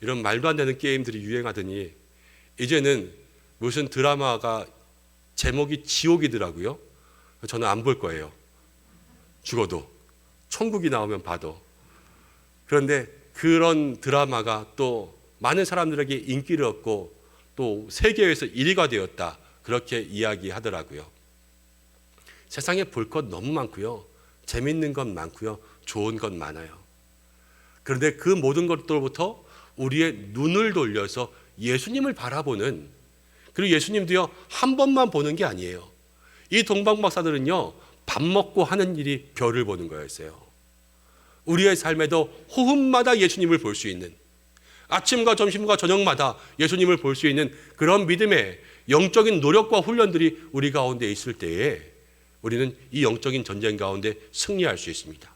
이런 말도 안 되는 게임들이 유행하더니 이제는 무슨 드라마가 제목이 지옥이더라고요. 저는 안 볼 거예요. 죽어도. 천국이 나오면 봐도. 그런데 그런 드라마가 또 많은 사람들에게 인기를 얻고 또 세계에서 1위가 되었다. 그렇게 이야기하더라고요. 세상에 볼 것 너무 많고요. 재밌는 것 많고요. 좋은 것 많아요. 그런데 그 모든 것들로부터 우리의 눈을 돌려서 예수님을 바라보는, 그리고 예수님도요 한 번만 보는 게 아니에요. 이 동방박사들은요 밥 먹고 하는 일이 별을 보는 거였어요. 우리의 삶에도 호흡마다 예수님을 볼 수 있는, 아침과 점심과 저녁마다 예수님을 볼 수 있는 그런 믿음의 영적인 노력과 훈련들이 우리 가운데 있을 때에 우리는 이 영적인 전쟁 가운데 승리할 수 있습니다.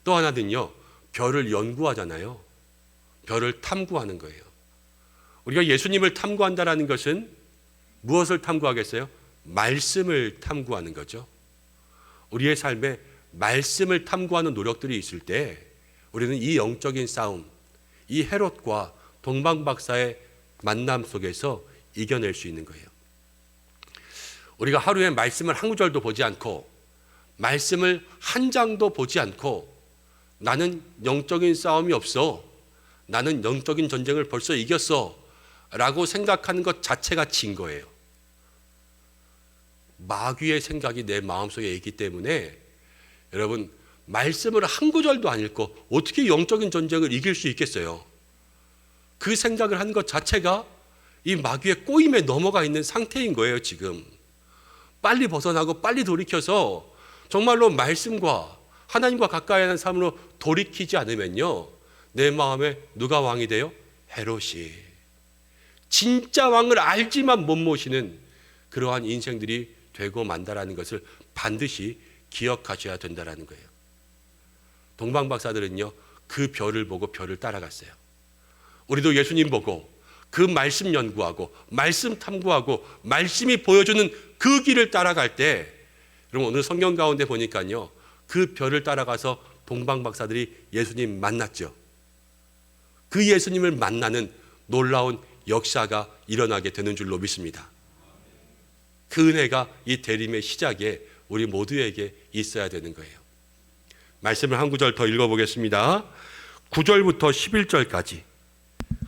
또 하나는요, 별을 연구하잖아요. 별을 탐구하는 거예요. 우리가 예수님을 탐구한다는 것은 무엇을 탐구하겠어요? 말씀을 탐구하는 거죠. 우리의 삶에 말씀을 탐구하는 노력들이 있을 때 우리는 이 영적인 싸움, 이 헤롯과 동방박사의 만남 속에서 이겨낼 수 있는 거예요. 우리가 하루에 말씀을 한 구절도 보지 않고 말씀을 한 장도 보지 않고 나는 영적인 싸움이 없어, 나는 영적인 전쟁을 벌써 이겼어 라고 생각하는 것 자체가 진 거예요. 마귀의 생각이 내 마음속에 있기 때문에 여러분, 말씀을 한 구절도 안 읽고 어떻게 영적인 전쟁을 이길 수 있겠어요? 그 생각을 하는 것 자체가 이 마귀의 꼬임에 넘어가 있는 상태인 거예요. 지금 빨리 벗어나고 빨리 돌이켜서 정말로 말씀과 하나님과 가까이 하는 삶으로 돌이키지 않으면요, 내 마음에 누가 왕이 돼요? 헤롯이. 진짜 왕을 알지만 못 모시는 그러한 인생들이 되고 만다라는 것을 반드시 기억하셔야 된다라는 거예요. 동방박사들은요 그 별을 보고 별을 따라갔어요. 우리도 예수님 보고 그 말씀 연구하고 말씀 탐구하고 말씀이 보여주는 그 길을 따라갈 때, 여러분 오늘 성경 가운데 보니까요 그 별을 따라가서 동방박사들이 예수님 만났죠. 그 예수님을 만나는 놀라운 역사가 일어나게 되는 줄로 믿습니다. 그 은혜가 이 대림의 시작에 우리 모두에게 있어야 되는 거예요. 말씀을 한 구절 더 읽어보겠습니다. 9절부터 11절까지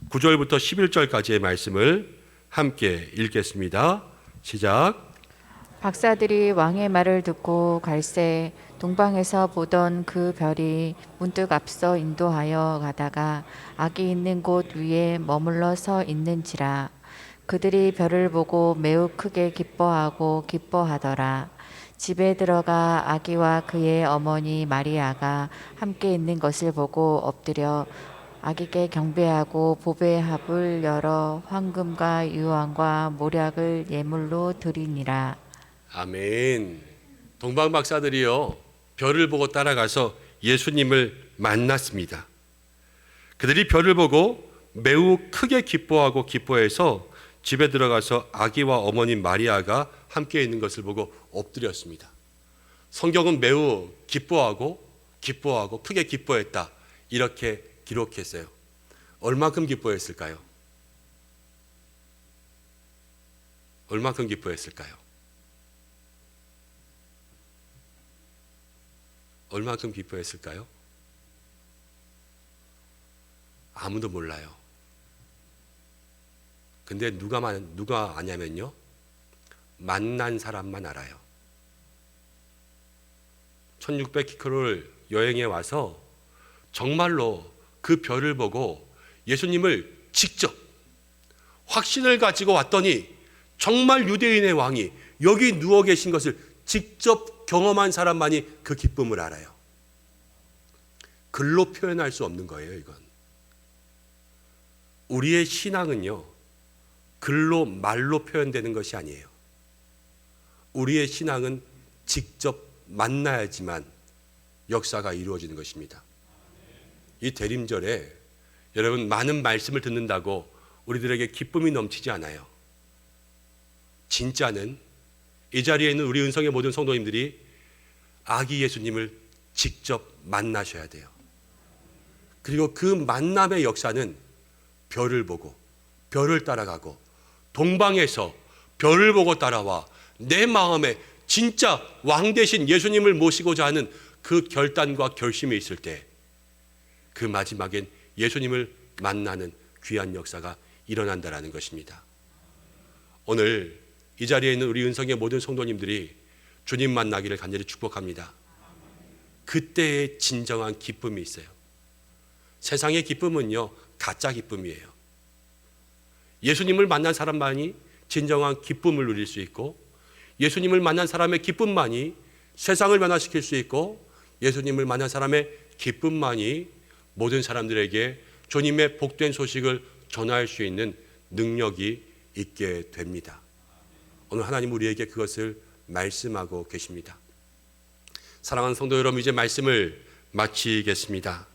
9절부터 11절까지의 말씀을 함께 읽겠습니다. 시작. 박사들이 왕의 말을 듣고 갈새 동방에서 보던 그 별이 문득 앞서 인도하여 가다가 악이 있는 곳 위에 머물러 서 있는지라. 그들이 별을 보고 매우 크게 기뻐하더라. 집에 들어가 아기와 그의 어머니 마리아가 함께 있는 것을 보고 엎드려 아기께 경배하고 보배의 합을 열어 황금과 유황과 모략을 예물로 드리니라. 아멘. 동방박사들이요 별을 보고 따라가서 예수님을 만났습니다. 그들이 별을 보고 매우 크게 기뻐해서 집에 들어가서 아기와 어머니 마리아가 함께 있는 것을 보고 엎드렸습니다. 성경은 매우 기뻐하고 크게 기뻐했다 이렇게 기록했어요. 얼마큼 기뻐했을까요? 얼마큼 기뻐했을까요? 얼마큼 기뻐했을까요? 아무도 몰라요. 근데 누가 아냐면요, 만난 사람만 알아요. 1600km를 여행해 와서 정말로 그 별을 보고 예수님을 직접 확신을 가지고 왔더니 정말 유대인의 왕이 여기 누워 계신 것을 직접 경험한 사람만이 그 기쁨을 알아요. 글로 표현할 수 없는 거예요, 이건. 우리의 신앙은요, 글로 말로 표현되는 것이 아니에요. 우리의 신앙은 직접 만나야지만 역사가 이루어지는 것입니다. 이 대림절에 여러분 많은 말씀을 듣는다고 우리들에게 기쁨이 넘치지 않아요. 진짜는 이 자리에 있는 우리 은성의 모든 성도님들이 아기 예수님을 직접 만나셔야 돼요. 그리고 그 만남의 역사는 별을 보고 별을 따라가고 동방에서 별을 보고 따라와 내 마음에 진짜 왕 대신 예수님을 모시고자 하는 그 결단과 결심이 있을 때 그 마지막엔 예수님을 만나는 귀한 역사가 일어난다라는 것입니다. 오늘 이 자리에 있는 우리 은성의 모든 성도님들이 주님 만나기를 간절히 축복합니다. 그때의 진정한 기쁨이 있어요. 세상의 기쁨은요, 가짜 기쁨이에요. 예수님을 만난 사람만이 진정한 기쁨을 누릴 수 있고, 예수님을 만난 사람의 기쁨만이 세상을 변화시킬 수 있고, 예수님을 만난 사람의 기쁨만이 모든 사람들에게 주님의 복된 소식을 전할 수 있는 능력이 있게 됩니다. 오늘 하나님 우리에게 그것을 말씀하고 계십니다. 사랑하는 성도 여러분, 이제 말씀을 마치겠습니다.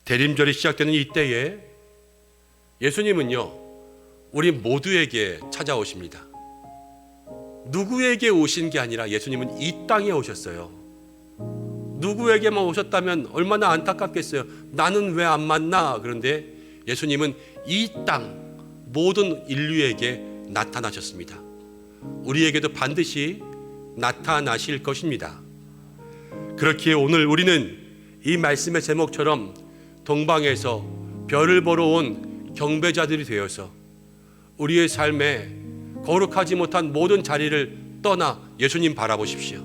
대림절이 시작되는 이때에 예수님은요, 우리 모두에게 찾아오십니다. 누구에게 오신 게 아니라 예수님은 이 땅에 오셨어요. 누구에게만 오셨다면 얼마나 안타깝겠어요. 나는 왜 안 만나? 그런데 예수님은 이 땅 모든 인류에게 나타나셨습니다. 우리에게도 반드시 나타나실 것입니다. 그렇기에 오늘 우리는 이 말씀의 제목처럼 동방에서 별을 보러 온 경배자들이 되어서 우리의 삶에 거룩하지 못한 모든 자리를 떠나 예수님 바라보십시오.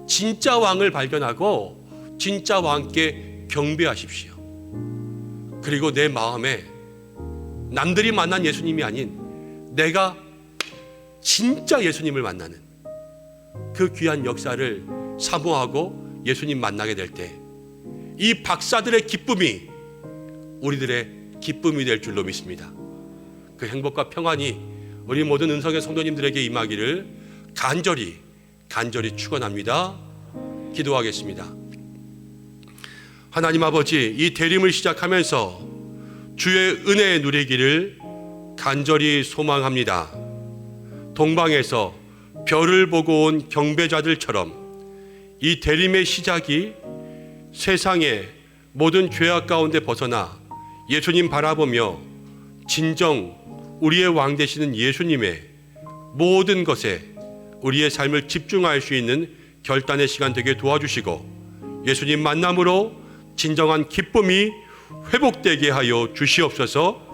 진짜 왕을 발견하고 진짜 왕께 경배하십시오. 그리고 내 마음에 남들이 만난 예수님이 아닌 내가 진짜 예수님을 만나는 그 귀한 역사를 사모하고 예수님 만나게 될 때 이 박사들의 기쁨이 우리들의 기쁨이 될 줄로 믿습니다. 그 행복과 평안이 우리 모든 은성의 성도님들에게 임하기를 간절히 축원합니다. 기도하겠습니다. 하나님 아버지, 이 대림을 시작하면서 주의 은혜 누리기를 간절히 소망합니다. 동방에서 별을 보고 온 경배자들처럼 이 대림의 시작이 세상의 모든 죄악 가운데 벗어나 예수님 바라보며 진정 우리의 왕 되시는 예수님의 모든 것에 우리의 삶을 집중할 수 있는 결단의 시간 되게 도와주시고 예수님 만남으로 진정한 기쁨이 회복되게 하여 주시옵소서.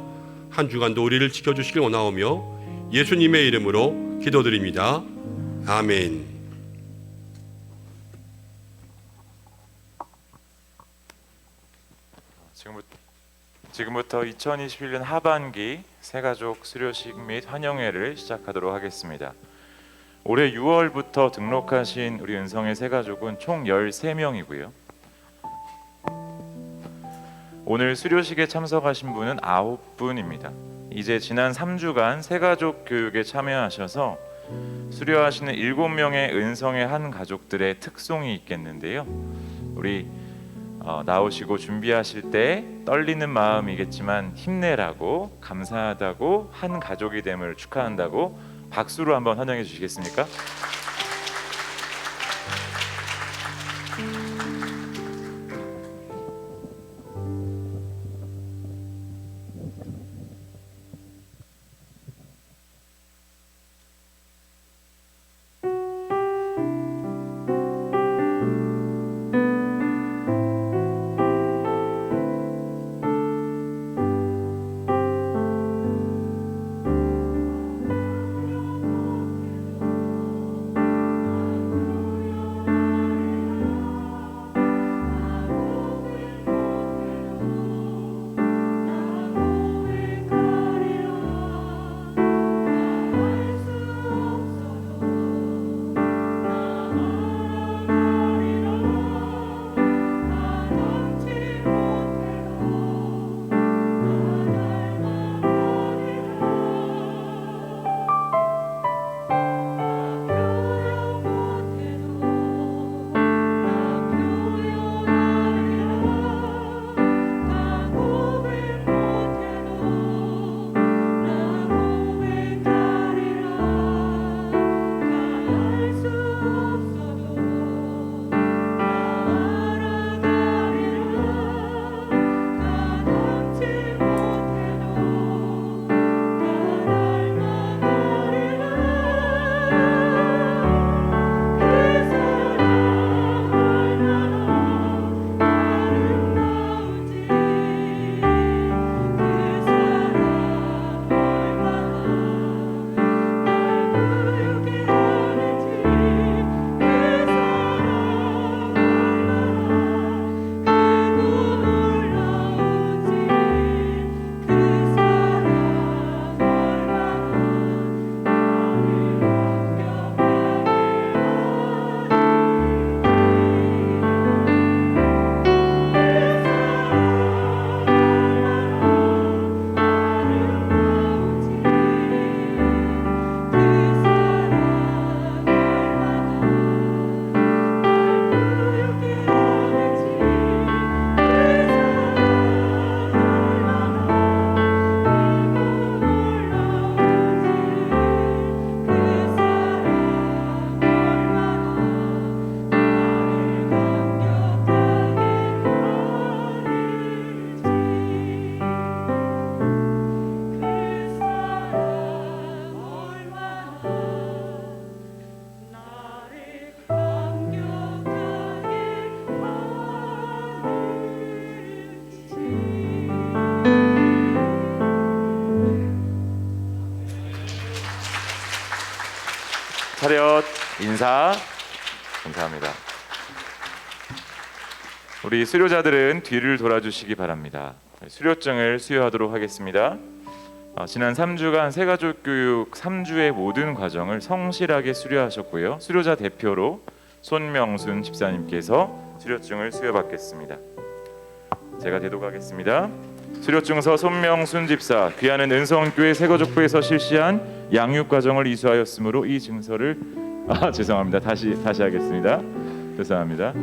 한 주간도 우리를 지켜주시길 원하오며 예수님의 이름으로 기도드립니다. 아멘. 지금부터 2021년 하반기 새가족 수료식 및 환영회를 시작하도록 하겠습니다. 올해 6월부터 등록하신 우리 은성의 새가족은 총 13명이고요. 오늘 수료식에 참석하신 분은 9분입니다. 이제 지난 3주간 새가족 교육에 참여하셔서 수료하시는 7명의 은성의 한 가족들의 특송이 있겠는데요. 우리 나오시고 준비하실 때 떨리는 마음이겠지만 힘내라고, 감사하다고, 한 가족이 됨을 축하한다고 박수로 한번 환영해 주시겠습니까? 차렷 인사. 감사합니다. 우리 수료자들은 뒤를 돌아주시기 바랍니다. 수료증을 수여하도록 하겠습니다. 지난 3주간 새가족 교육 3주의 모든 과정을 성실하게 수료하셨고요. 수료자 대표로 손명순 집사님께서 수료증을 수여받겠습니다. 제가 대독하겠습니다. 수료증서 손명순 집사, 귀하는 은성교회 새가족부에서 실시한 양육 과정을 이수하였으므로 이 증서를 죄송합니다. 다시 하겠습니다. 죄송합니다.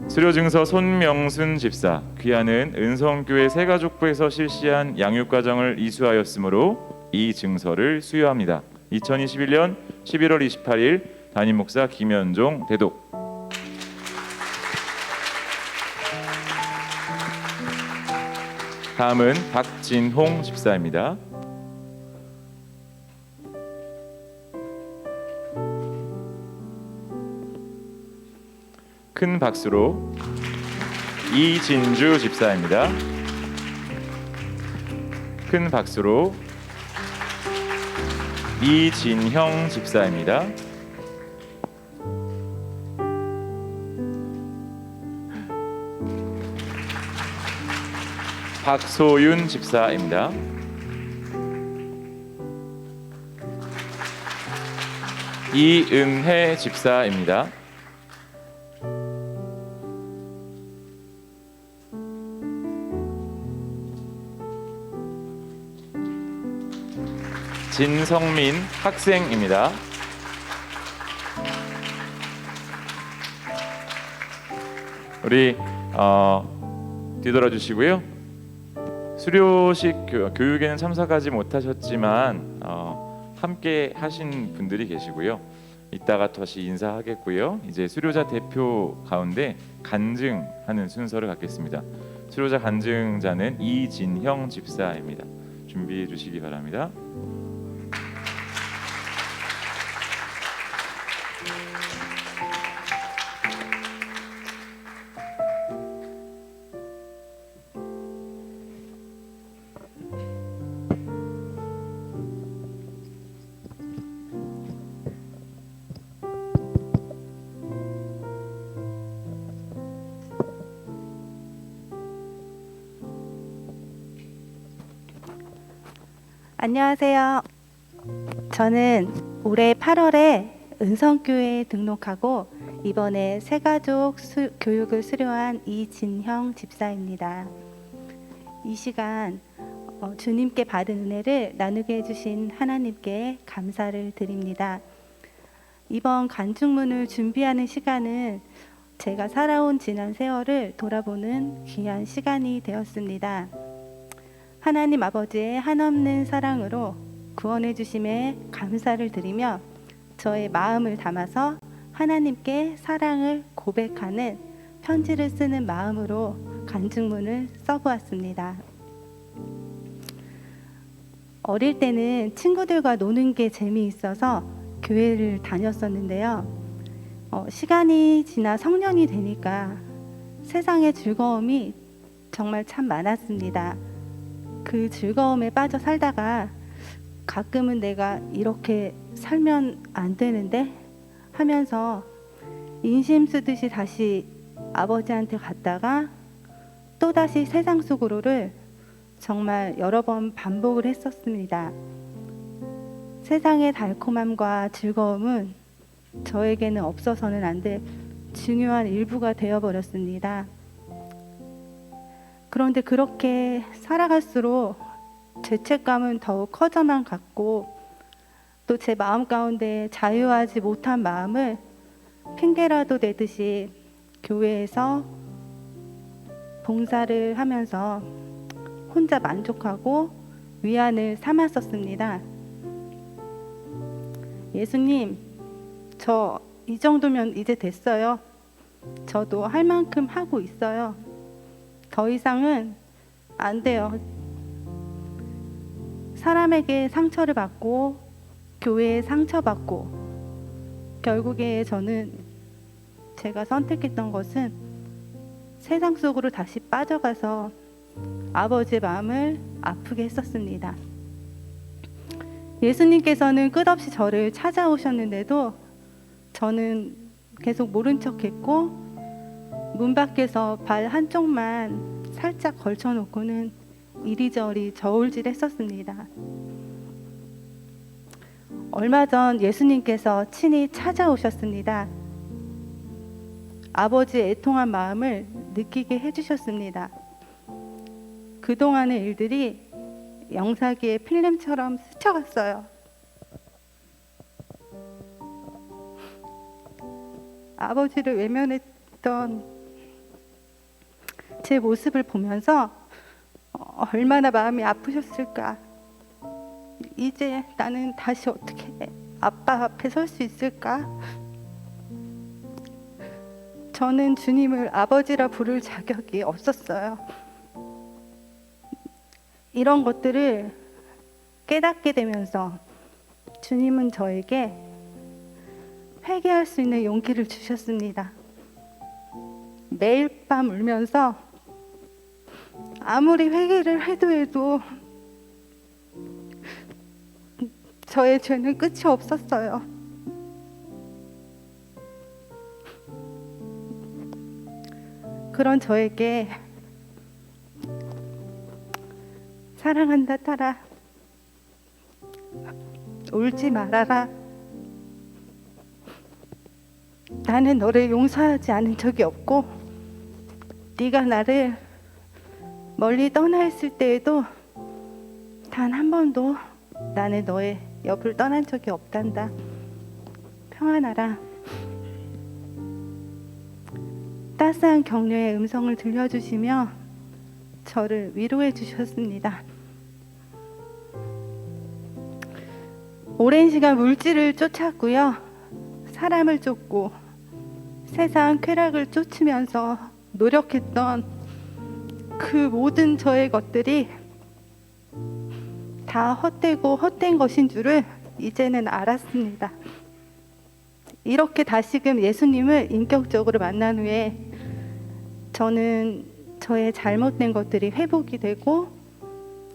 수료증서 손명순 집사, 귀하는 은성교회 새가족부에서 실시한 양육 과정을 이수하였으므로 이 증서를 수여합니다. 2021년 11월 28일 담임 목사 김현종 대독. 다음은 박진홍 집사입니다. 큰 박수로 이진주 집사입니다. 큰 박수로 이진형 집사입니다. 박소윤 집사입니다. 이은혜 집사입니다. 진성민 학생입니다. 우리 뒤돌아 주시고요. 수료식 교육에는 참석하지 못하셨지만 함께 하신 분들이 계시고요. 이따가 다시 인사하겠고요. 이제 수료자 대표 가운데 간증하는 순서를 갖겠습니다. 수료자 간증자는 이진형 집사입니다. 준비해 주시기 바랍니다. 안녕하세요. 저는 올해 8월에 은성교회에 등록하고 이번에 새가족 교육을 수료한 이진형 집사입니다. 이 시간 주님께 받은 은혜를 나누게 해주신 하나님께 감사를 드립니다. 이번 간증문을 준비하는 시간은 제가 살아온 지난 세월을 돌아보는 귀한 시간이 되었습니다. 하나님 아버지의 한없는 사랑으로 구원해 주심에 감사를 드리며 저의 마음을 담아서 하나님께 사랑을 고백하는 편지를 쓰는 마음으로 간증문을 써보았습니다. 어릴 때는 친구들과 노는 게 재미있어서 교회를 다녔었는데요. 시간이 지나 성년이 되니까 세상의 즐거움이 정말 참 많았습니다. 그 즐거움에 빠져 살다가 가끔은 내가 이렇게 살면 안 되는데 하면서 인심 쓰듯이 다시 아버지한테 갔다가 또다시 세상 속으로를 정말 여러 번 반복을 했었습니다. 세상의 달콤함과 즐거움은 저에게는 없어서는 안 될 중요한 일부가 되어버렸습니다. 그런데 그렇게 살아갈수록 죄책감은 더욱 커져만 갔고 또 제 마음 가운데 자유하지 못한 마음을 핑계라도 내듯이 교회에서 봉사를 하면서 혼자 만족하고 위안을 삼았었습니다. 예수님, 저 이 정도면 이제 됐어요. 저도 할 만큼 하고 있어요. 더 이상은 안 돼요. 사람에게 상처를 받고 교회에 상처받고 결국에 저는 제가 선택했던 것은 세상 속으로 다시 빠져가서 아버지의 마음을 아프게 했었습니다. 예수님께서는 끝없이 저를 찾아오셨는데도 저는 계속 모른 척했고 문 밖에서 발 한쪽만 살짝 걸쳐놓고는 이리저리 저울질했었습니다. 얼마 전 예수님께서 친히 찾아오셨습니다. 아버지의 애통한 마음을 느끼게 해주셨습니다. 그동안의 일들이 영사기의 필름처럼 스쳐갔어요. 아버지를 외면했던 제 모습을 보면서 얼마나 마음이 아프셨을까. 이제 나는 다시 어떻게 아빠 앞에 설 수 있을까? 저는 주님을 아버지라 부를 자격이 없었어요. 이런 것들을 깨닫게 되면서 주님은 저에게 회개할 수 있는 용기를 주셨습니다. 매일 밤 울면서 아무리 회개를 해도 저의 죄는 끝이 없었어요. 그런 저에게 사랑한다 딸아, 울지 말아라, 나는 너를 용서하지 않은 적이 없고 네가 나를 멀리 떠나 있을 때에도 단 한 번도 나는 너의 옆을 떠난 적이 없단다. 평안하라. 따스한 격려의 음성을 들려주시며 저를 위로해 주셨습니다. 오랜 시간 물질을 쫓았고요. 사람을 쫓고 세상 쾌락을 쫓으면서 노력했던 그 모든 저의 것들이 다 헛되고 헛된 것인 줄을 이제는 알았습니다. 이렇게 다시금 예수님을 인격적으로 만난 후에 저는 저의 잘못된 것들이 회복이 되고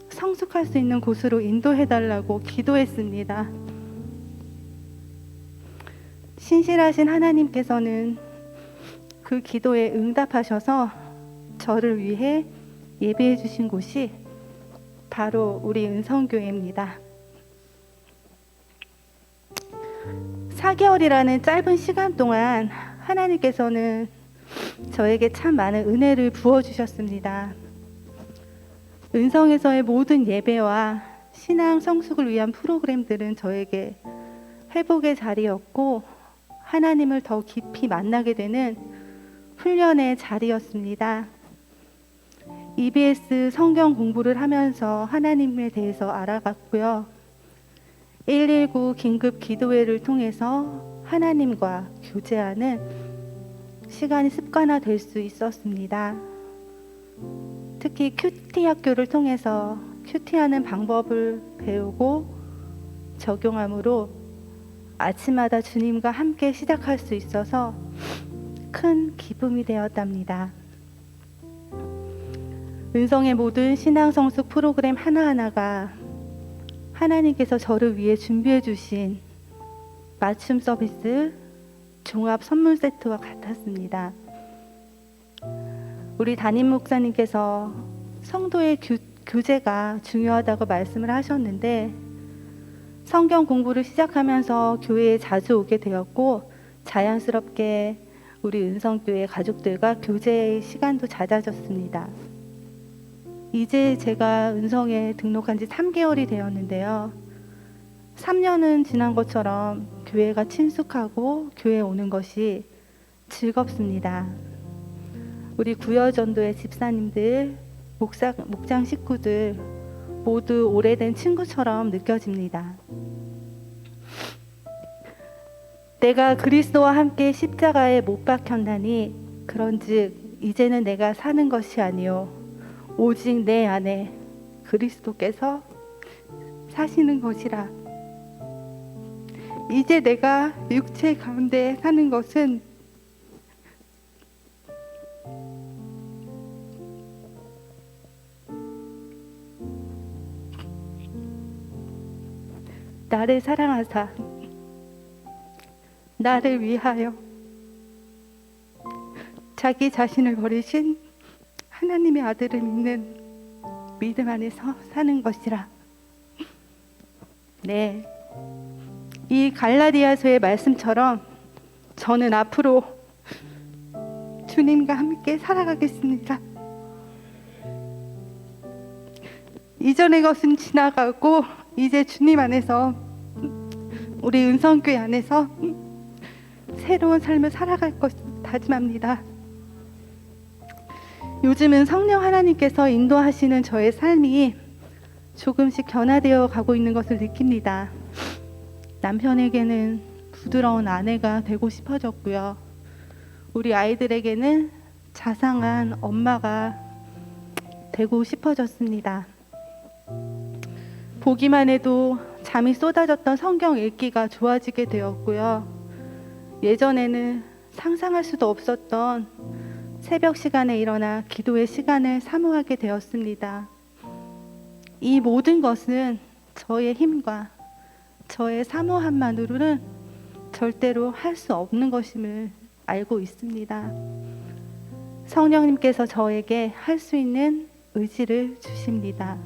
성숙할 수 있는 곳으로 인도해달라고 기도했습니다. 신실하신 하나님께서는 그 기도에 응답하셔서 저를 위해 예배해 주신 곳이 바로 우리 은성교회입니다. 4개월이라는 짧은 시간 동안 하나님께서는 저에게 참 많은 은혜를 부어주셨습니다. 은성에서의 모든 예배와 신앙 성숙을 위한 프로그램들은 저에게 회복의 자리였고 하나님을 더 깊이 만나게 되는 훈련의 자리였습니다. EBS 성경 공부를 하면서 하나님에 대해서 알아갔고요. 119 긴급 기도회를 통해서 하나님과 교제하는 시간이 습관화될 수 있었습니다. 특히 큐티 학교를 통해서 큐티하는 방법을 배우고 적용함으로 아침마다 주님과 함께 시작할 수 있어서 큰 기쁨이 되었답니다. 은성의 모든 신앙 성숙 프로그램 하나하나가 하나님께서 저를 위해 준비해 주신 맞춤 서비스 종합 선물 세트와 같았습니다. 우리 담임 목사님께서 성도의 교제가 중요하다고 말씀을 하셨는데 성경 공부를 시작하면서 교회에 자주 오게 되었고 자연스럽게 우리 은성교회 가족들과 교제의 시간도 잦아졌습니다. 이제 제가 은성에 등록한 지 3개월이 되었는데요. 3년은 지난 것처럼 교회가 친숙하고 교회에 오는 것이 즐겁습니다. 우리 구여전도의 집사님들, 목장 식구들 모두 오래된 친구처럼 느껴집니다. 내가 그리스도와 함께 십자가에 못 박혔나니 그런즉 이제는 내가 사는 것이 아니요 오직 내 안에 그리스도께서 사시는 것이라. 이제 내가 육체 가운데 사는 것은 나를 사랑하사 나를 위하여 자기 자신을 버리신 하나님의 아들을 믿는 믿음 안에서 사는 것이라. 네, 이 갈라디아서의 말씀처럼 저는 앞으로 주님과 함께 살아가겠습니다. 이전의 것은 지나가고 이제 주님 안에서, 우리 은성교회 안에서 새로운 삶을 살아갈 것을 다짐합니다. 요즘은 성령 하나님께서 인도하시는 저의 삶이 조금씩 변화되어 가고 있는 것을 느낍니다. 남편에게는 부드러운 아내가 되고 싶어졌고요. 우리 아이들에게는 자상한 엄마가 되고 싶어졌습니다. 보기만 해도 잠이 쏟아졌던 성경 읽기가 좋아지게 되었고요. 예전에는 상상할 수도 없었던 새벽 시간에 일어나 기도의 시간을 사모하게 되었습니다. 이 모든 것은 저의 힘과 저의 사모함만으로는 절대로 할 수 없는 것임을 알고 있습니다. 성령님께서 저에게 할 수 있는 의지를 주십니다.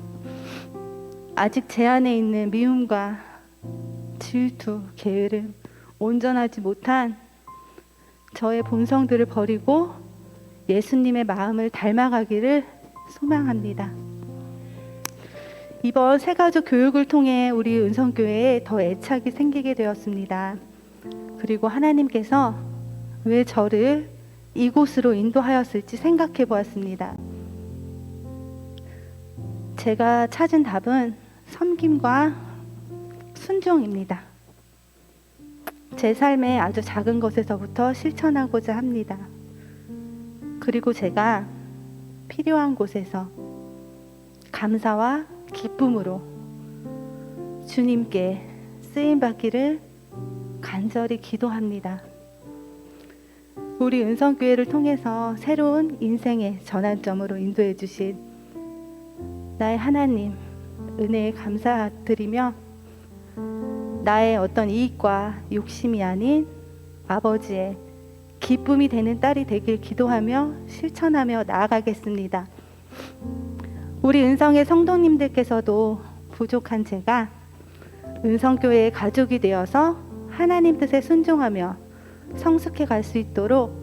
아직 제 안에 있는 미움과 질투, 게으름, 온전하지 못한 저의 본성들을 버리고 예수님의 마음을 닮아가기를 소망합니다. 이번 새가족 교육을 통해 우리 은성교회에 더 애착이 생기게 되었습니다. 그리고 하나님께서 왜 저를 이곳으로 인도하였을지 생각해 보았습니다. 제가 찾은 답은 섬김과 순종입니다. 제 삶의 아주 작은 것에서부터 실천하고자 합니다. 그리고 제가 필요한 곳에서 감사와 기쁨으로 주님께 쓰임받기를 간절히 기도합니다. 우리 은성교회를 통해서 새로운 인생의 전환점으로 인도해 주신 나의 하나님 은혜에 감사드리며 나의 어떤 이익과 욕심이 아닌 아버지의 기쁨이 되는 딸이 되길 기도하며 실천하며 나아가겠습니다. 우리 은성의 성도님들께서도 부족한 제가 은성교회의 가족이 되어서 하나님 뜻에 순종하며 성숙해 갈 수 있도록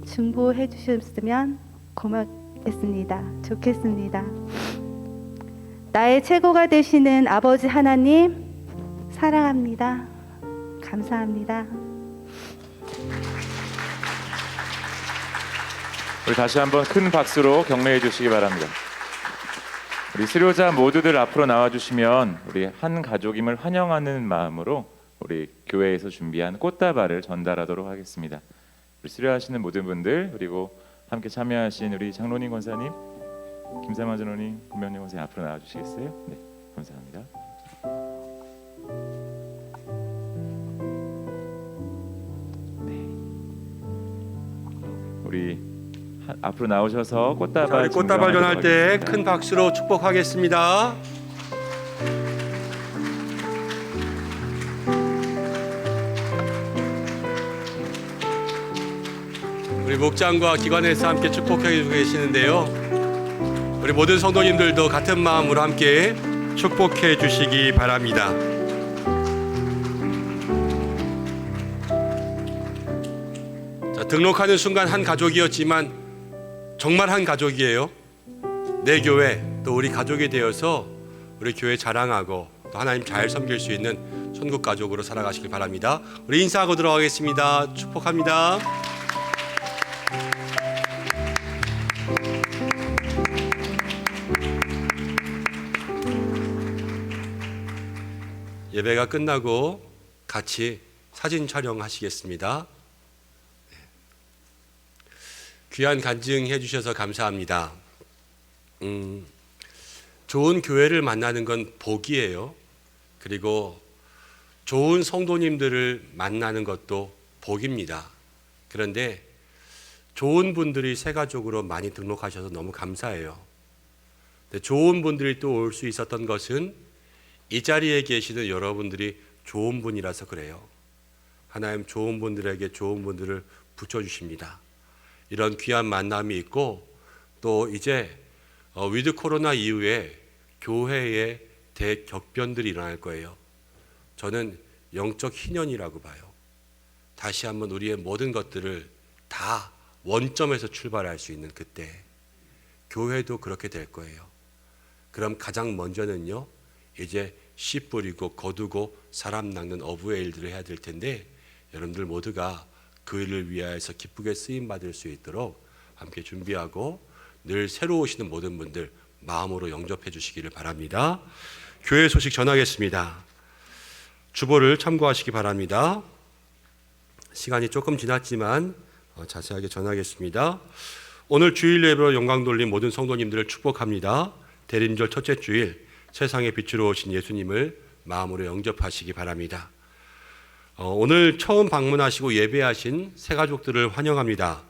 중보해 주셨으면 고맙겠습니다. 좋겠습니다. 나의 최고가 되시는 아버지 하나님 사랑합니다. 감사합니다. 우리 다시 한번 큰 박수로 격려해 주시기 바랍니다. 우리 수료자 모두들 앞으로 나와 주시면 우리 한 가족임을 환영하는 마음으로 우리 교회에서 준비한 꽃다발을 전달하도록 하겠습니다. 우리 수료하시는 모든 분들, 그리고 함께 참여하신 우리 장로님 권사님, 김삼환 전로님, 김명림 권사님 앞으로 나와 주시겠어요? 네, 감사합니다. 네. 우리 앞으로 나오셔서 자, 꽃다발 우리 꽃다발 전할 때 증정하도록 큰 박수로 축복하겠습니다. 우리 목장과 기관에서 함께 축복해 주고 계시는데요. 우리 모든 성도님들도 같은 마음으로 함께 축복해 주시기 바랍니다. 자, 등록하는 순간 한 가족이었지만 정말 한 가족이에요. 내 교회 또 우리 가족이 되어서 우리 교회 자랑하고 또 하나님 잘 섬길 수 있는 천국 가족으로 살아가시길 바랍니다. 우리 인사하고 들어가겠습니다. 축복합니다. 예배가 끝나고 같이 사진 촬영하시겠습니다. 귀한 간증해 주셔서 감사합니다. 좋은 교회를 만나는 건 복이에요. 그리고 좋은 성도님들을 만나는 것도 복입니다. 그런데 좋은 분들이 새가족으로 많이 등록하셔서 너무 감사해요. 좋은 분들이 또 올 수 있었던 것은 이 자리에 계시는 여러분들이 좋은 분이라서 그래요. 하나님 좋은 분들에게 좋은 분들을 붙여주십니다. 이런 귀한 만남이 있고 또 이제 위드 코로나 이후에 교회에 대격변들이 일어날 거예요. 저는 영적 희년이라고 봐요. 다시 한번 우리의 모든 것들을 다 원점에서 출발할 수 있는 그때 교회도 그렇게 될 거예요. 그럼 가장 먼저는요, 이제 씨 뿌리고 거두고 사람 낚는 어부의 일들을 해야 될 텐데 여러분들 모두가 그 일을 위하여서 기쁘게 쓰임 받을 수 있도록 함께 준비하고 늘 새로 오시는 모든 분들 마음으로 영접해 주시기를 바랍니다. 교회 소식 전하겠습니다. 주보를 참고하시기 바랍니다. 시간이 조금 지났지만 자세하게 전하겠습니다. 오늘 주일 예배로 영광 돌린 모든 성도님들을 축복합니다. 대림절 첫째 주일 세상의 빛으로 오신 예수님을 마음으로 영접하시기 바랍니다. 오늘 처음 방문하시고 예배하신 새가족들을 환영합니다.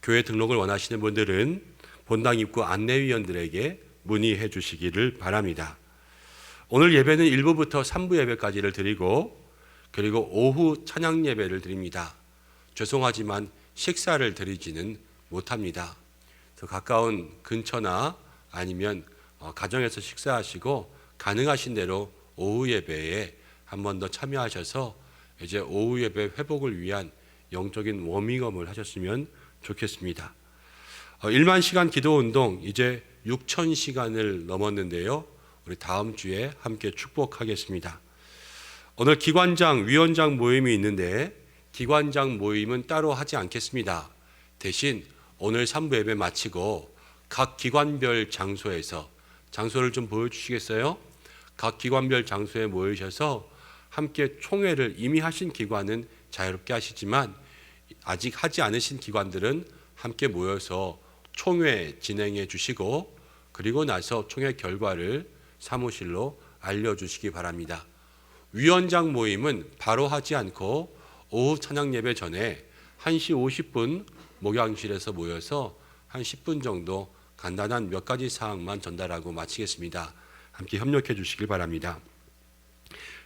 교회 등록을 원하시는 분들은 본당 입구 안내위원들에게 문의해 주시기를 바랍니다. 오늘 예배는 1부부터 3부 예배까지를 드리고 그리고 오후 찬양 예배를 드립니다. 죄송하지만 식사를 드리지는 못합니다. 가까운 근처나 아니면 가정에서 식사하시고 가능하신 대로 오후 예배에 한 번 더 참여하셔서 이제 오후 예배 회복을 위한 영적인 워밍업을 하셨으면 좋겠습니다. 1만 시간 기도 운동 이제 6천 시간을 넘었는데요. 우리 다음 주에 함께 축복하겠습니다. 오늘 기관장, 위원장 모임이 있는데 기관장 모임은 따로 하지 않겠습니다. 대신 오늘 3부 예배 마치고 각 기관별 장소에서 장소를 좀 보여주시겠어요? 각 기관별 장소에 모이셔서 함께 총회를 이미 하신 기관은 자유롭게 하시지만 아직 하지 않으신 기관들은 함께 모여서 총회 진행해 주시고 그리고 나서 총회 결과를 사무실로 알려주시기 바랍니다. 위원장 모임은 바로 하지 않고 오후 찬양 예배 전에 1시 50분 목양실에서 모여서 한 10분 정도 간단한 몇 가지 사항만 전달하고 마치겠습니다. 함께 협력해 주시길 바랍니다.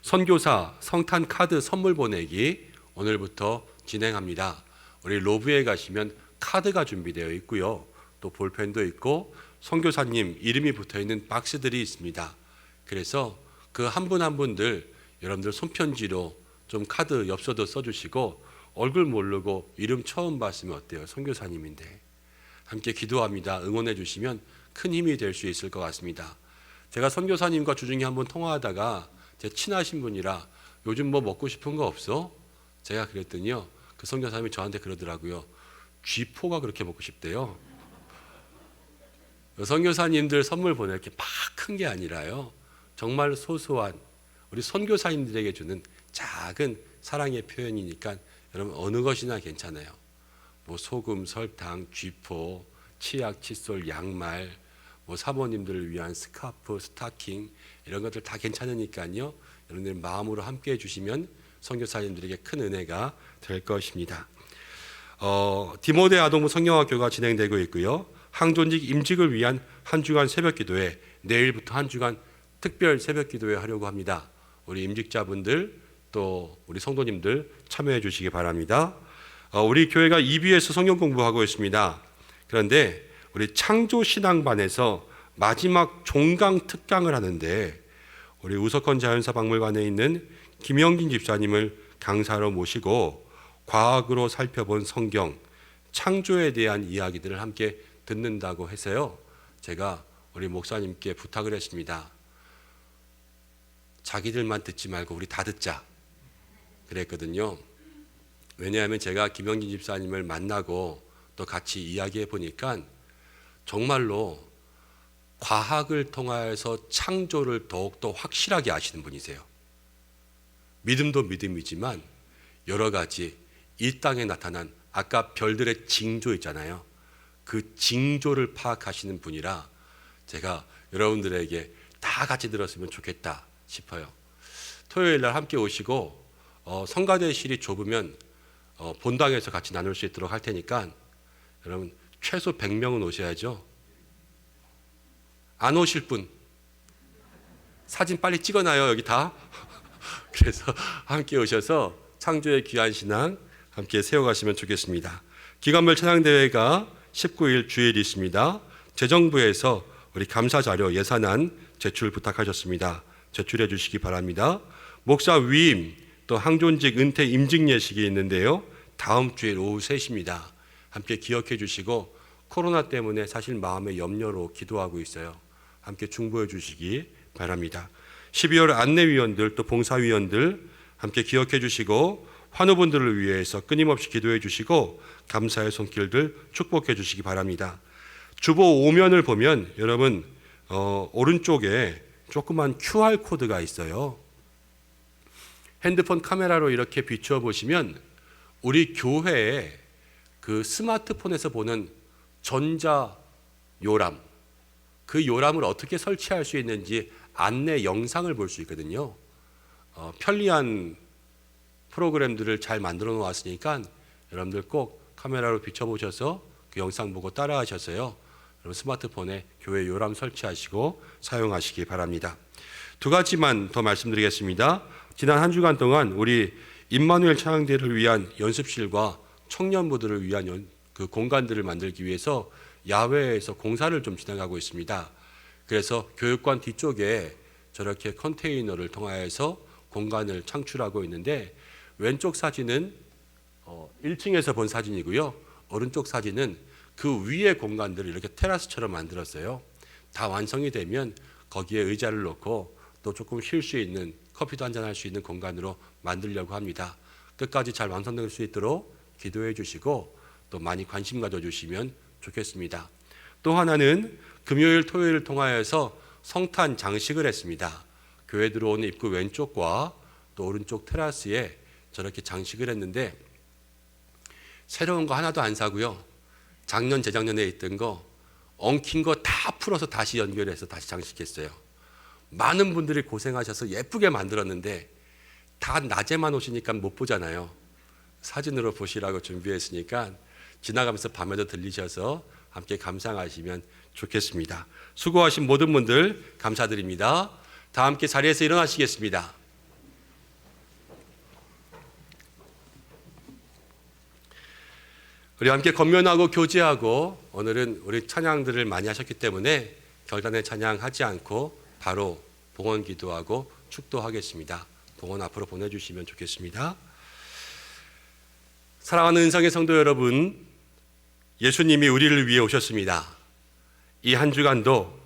선교사 성탄 카드 선물 보내기 오늘부터 진행합니다. 우리 로브에 가시면 카드가 준비되어 있고요. 또 볼펜도 있고 선교사님 이름이 붙어있는 박스들이 있습니다. 그래서 그 한 분 한 분들 여러분들 손편지로 좀 카드 엽서도 써주시고 얼굴 모르고 이름 처음 봤으면 어때요? 선교사님인데 함께 기도합니다. 응원해 주시면 큰 힘이 될 수 있을 것 같습니다. 제가 선교사님과 주중에 한번 통화하다가 제 친하신 분이라 요즘 뭐 먹고 싶은 거 없어? 제가 그랬더니요. 그 선교사님이 저한테 그러더라고요. 쥐포가 그렇게 먹고 싶대요. 선교사님들 선물 보낼 게 막 큰 게 아니라요. 정말 소소한 우리 선교사님들에게 주는 작은 사랑의 표현이니까 여러분 어느 것이나 괜찮아요. 뭐 소금, 설탕, 쥐포, 치약, 칫솔, 양말, 뭐 사모님들을 위한 스카프, 스타킹 이런 것들 다 괜찮으니까요. 여러분들 마음으로 함께 해주시면 선교사님들에게 큰 은혜가 될 것입니다. 디모데 아동부 성경학교가 진행되고 있고요. 항존직 임직을 위한 한 주간 새벽기도회 내일부터 한 주간 특별 새벽기도회 하려고 합니다. 우리 임직자분들 또 우리 성도님들 참여해 주시기 바랍니다. 우리 교회가 EBS 성경 공부하고 있습니다. 그런데 우리 창조신앙반에서 마지막 종강 특강을 하는데 우리 우석헌 자연사 박물관에 있는 김영진 집사님을 강사로 모시고 과학으로 살펴본 성경, 창조에 대한 이야기들을 함께 듣는다고 해서요. 제가 우리 목사님께 부탁을 했습니다. 자기들만 듣지 말고 우리 다 듣자 그랬거든요. 왜냐하면 제가 김영진 집사님을 만나고 또 같이 이야기해 보니까 정말로 과학을 통하여서 창조를 더욱더 확실하게 아시는 분이세요. 믿음도 믿음이지만 여러 가지 이 땅에 나타난 아까 별들의 징조 있잖아요. 그 징조를 파악하시는 분이라 제가 여러분들에게 다 같이 들었으면 좋겠다 싶어요. 토요일 날 함께 오시고 성가대실이 좁으면 본당에서 같이 나눌 수 있도록 할 테니까 여러분 최소 100명은 오셔야죠. 안 오실 분 사진 빨리 찍어놔요. 여기 다 그래서 함께 오셔서 창조의 귀한 신앙 함께 세워가시면 좋겠습니다. 기관별 찬양대회가 19일 주일이 있습니다. 재정부에서 우리 감사자료 예산안 제출 부탁하셨습니다. 제출해 주시기 바랍니다. 목사 위임 또 항존직 은퇴 임직 예식이 있는데요. 다음 주일 오후 3시입니다. 함께 기억해 주시고 코로나 때문에 사실 마음의 염려로 기도하고 있어요. 함께 중보해 주시기 바랍니다. 12월 안내위원들 또 봉사위원들 함께 기억해 주시고 환우분들을 위해서 끊임없이 기도해 주시고 감사의 손길들 축복해 주시기 바랍니다. 주보 5면을 보면 여러분 오른쪽에 조그만 QR코드가 있어요. 핸드폰 카메라로 이렇게 비추어 보시면 우리 교회에 그 스마트폰에서 보는 전자 요람, 그 요람을 어떻게 설치할 수 있는지 안내 영상을 볼 수 있거든요. 편리한 프로그램들을 잘 만들어 놓았으니까 여러분들 꼭 카메라로 비춰보셔서 그 영상 보고 따라 하셔서요. 여러분 스마트폰에 교회 요람 설치하시고 사용하시기 바랍니다. 두 가지만 더 말씀드리겠습니다. 지난 한 주간 동안 우리 임마누엘 찬양대를 위한 연습실과 청년부들을 위한 그 공간들을 만들기 위해서 야외에서 공사를 좀 진행하고 있습니다. 그래서 교육관 뒤쪽에 저렇게 컨테이너를 통하여서 공간을 창출하고 있는데 왼쪽 사진은 1층에서 본 사진이고요. 오른쪽 사진은 그 위에 공간들을 이렇게 테라스처럼 만들었어요. 다 완성이 되면 거기에 의자를 놓고 또 조금 쉴 수 있는 커피도 한잔 할 수 있는 공간으로 만들려고 합니다. 끝까지 잘 완성될 수 있도록 기도해 주시고 또 많이 관심 가져주시면 좋겠습니다. 또 하나는 금요일 토요일을 통하여서 성탄 장식을 했습니다. 교회 들어오는 입구 왼쪽과 또 오른쪽 테라스에 저렇게 장식을 했는데 새로운 거 하나도 안 사고요. 작년 재작년에 있던 거 엉킨 거 다 풀어서 다시 연결해서 다시 장식했어요. 많은 분들이 고생하셔서 예쁘게 만들었는데 다 낮에만 오시니까 못 보잖아요. 사진으로 보시라고 준비했으니까 지나가면서 밤에도 들리셔서 함께 감상하시면 좋겠습니다. 수고하신 모든 분들 감사드립니다. 다 함께 자리에서 일어나시겠습니다. 우리 함께 건면하고 교제하고 오늘은 우리 찬양들을 많이 하셨기 때문에 결단의 찬양하지 않고 바로 봉헌 기도하고 축도하겠습니다. 봉헌 앞으로 보내주시면 좋겠습니다. 사랑하는 은성의 성도 여러분, 예수님이 우리를 위해 오셨습니다. 이 한 주간도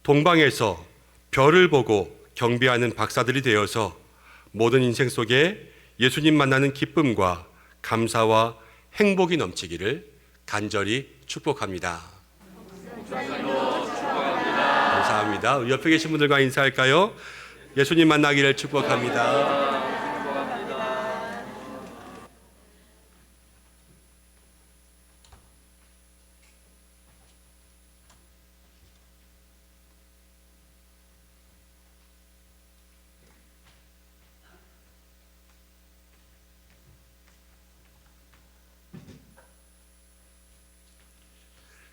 동방에서 별을 보고 경배하는 박사들이 되어서 모든 인생 속에 예수님 만나는 기쁨과 감사와 행복이 넘치기를 간절히 축복합니다. 감사합니다. 우리 옆에 계신 분들과 인사할까요? 예수님 만나기를 축복합니다.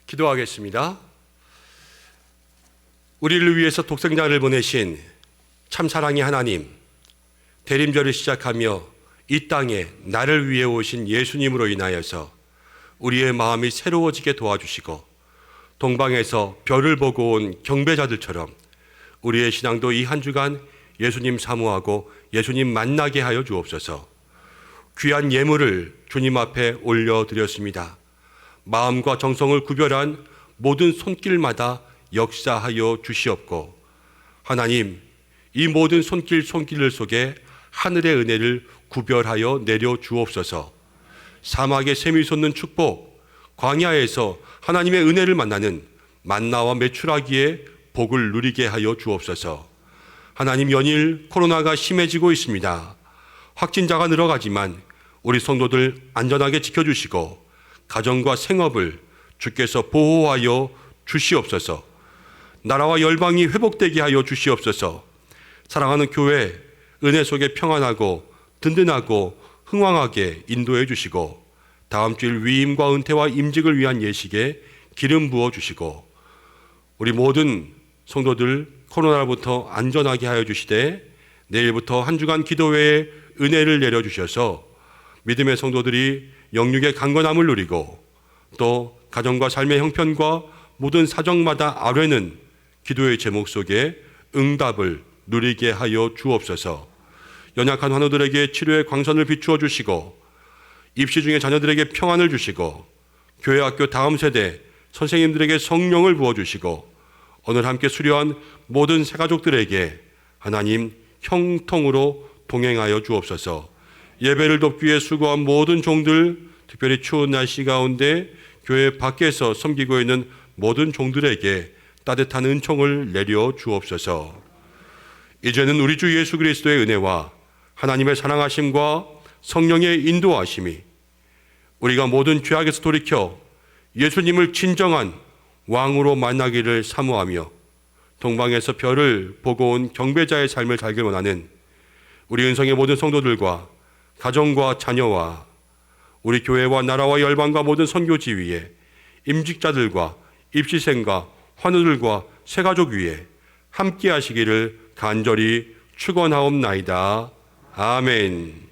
기도하겠습니다. 우리를 위해서 독생자를 보내신 참사랑의 하나님, 대림절을 시작하며 이 땅에 나를 위해 오신 예수님으로 인하여서 우리의 마음이 새로워지게 도와주시고 동방에서 별을 보고 온 경배자들처럼 우리의 신앙도 이 한 주간 예수님 사모하고 예수님 만나게 하여 주옵소서. 귀한 예물을 주님 앞에 올려드렸습니다. 마음과 정성을 구별한 모든 손길마다 역사하여 주시옵고 하나님, 이 모든 손길 속에 하늘의 은혜를 구별하여 내려 주옵소서. 사막에 샘이 솟는 축복, 광야에서 하나님의 은혜를 만나는 만나와 메추라기의 복을 누리게 하여 주옵소서. 하나님, 연일 코로나가 심해지고 있습니다. 확진자가 늘어가지만 우리 성도들 안전하게 지켜주시고 가정과 생업을 주께서 보호하여 주시옵소서. 나라와 열방이 회복되게 하여 주시옵소서. 사랑하는 교회 은혜 속에 평안하고 든든하고 흥왕하게 인도해 주시고 다음 주일 위임과 은퇴와 임직을 위한 예식에 기름 부어 주시고 우리 모든 성도들 코로나로부터 안전하게 하여 주시되 내일부터 한 주간 기도회에 은혜를 내려주셔서 믿음의 성도들이 영육의 강건함을 누리고 또 가정과 삶의 형편과 모든 사정마다 아뢰는 기도의 제목 속에 응답을 누리게 하여 주옵소서. 연약한 환우들에게 치료의 광선을 비추어 주시고 입시 중에 자녀들에게 평안을 주시고 교회 학교 다음 세대 선생님들에게 성령을 부어주시고 오늘 함께 수료한 모든 새가족들에게 하나님 형통으로 동행하여 주옵소서. 예배를 돕기 위해 수고한 모든 종들, 특별히 추운 날씨 가운데 교회 밖에서 섬기고 있는 모든 종들에게 따뜻한 은총을 내려 주옵소서. 이제는 우리 주 예수 그리스도의 은혜와 하나님의 사랑하심과 성령의 인도하심이 우리가 모든 죄악에서 돌이켜 예수님을 진정한 왕으로 만나기를 사모하며 동방에서 별을 보고 온 경배자의 삶을 살길 원하는 우리 은성의 모든 성도들과 가정과 자녀와 우리 교회와 나라와 열방과 모든 선교 지위에 임직자들과 입시생과 환우들과 새가족 위에 함께 하시기를 간절히 축원하옵나이다. 아멘.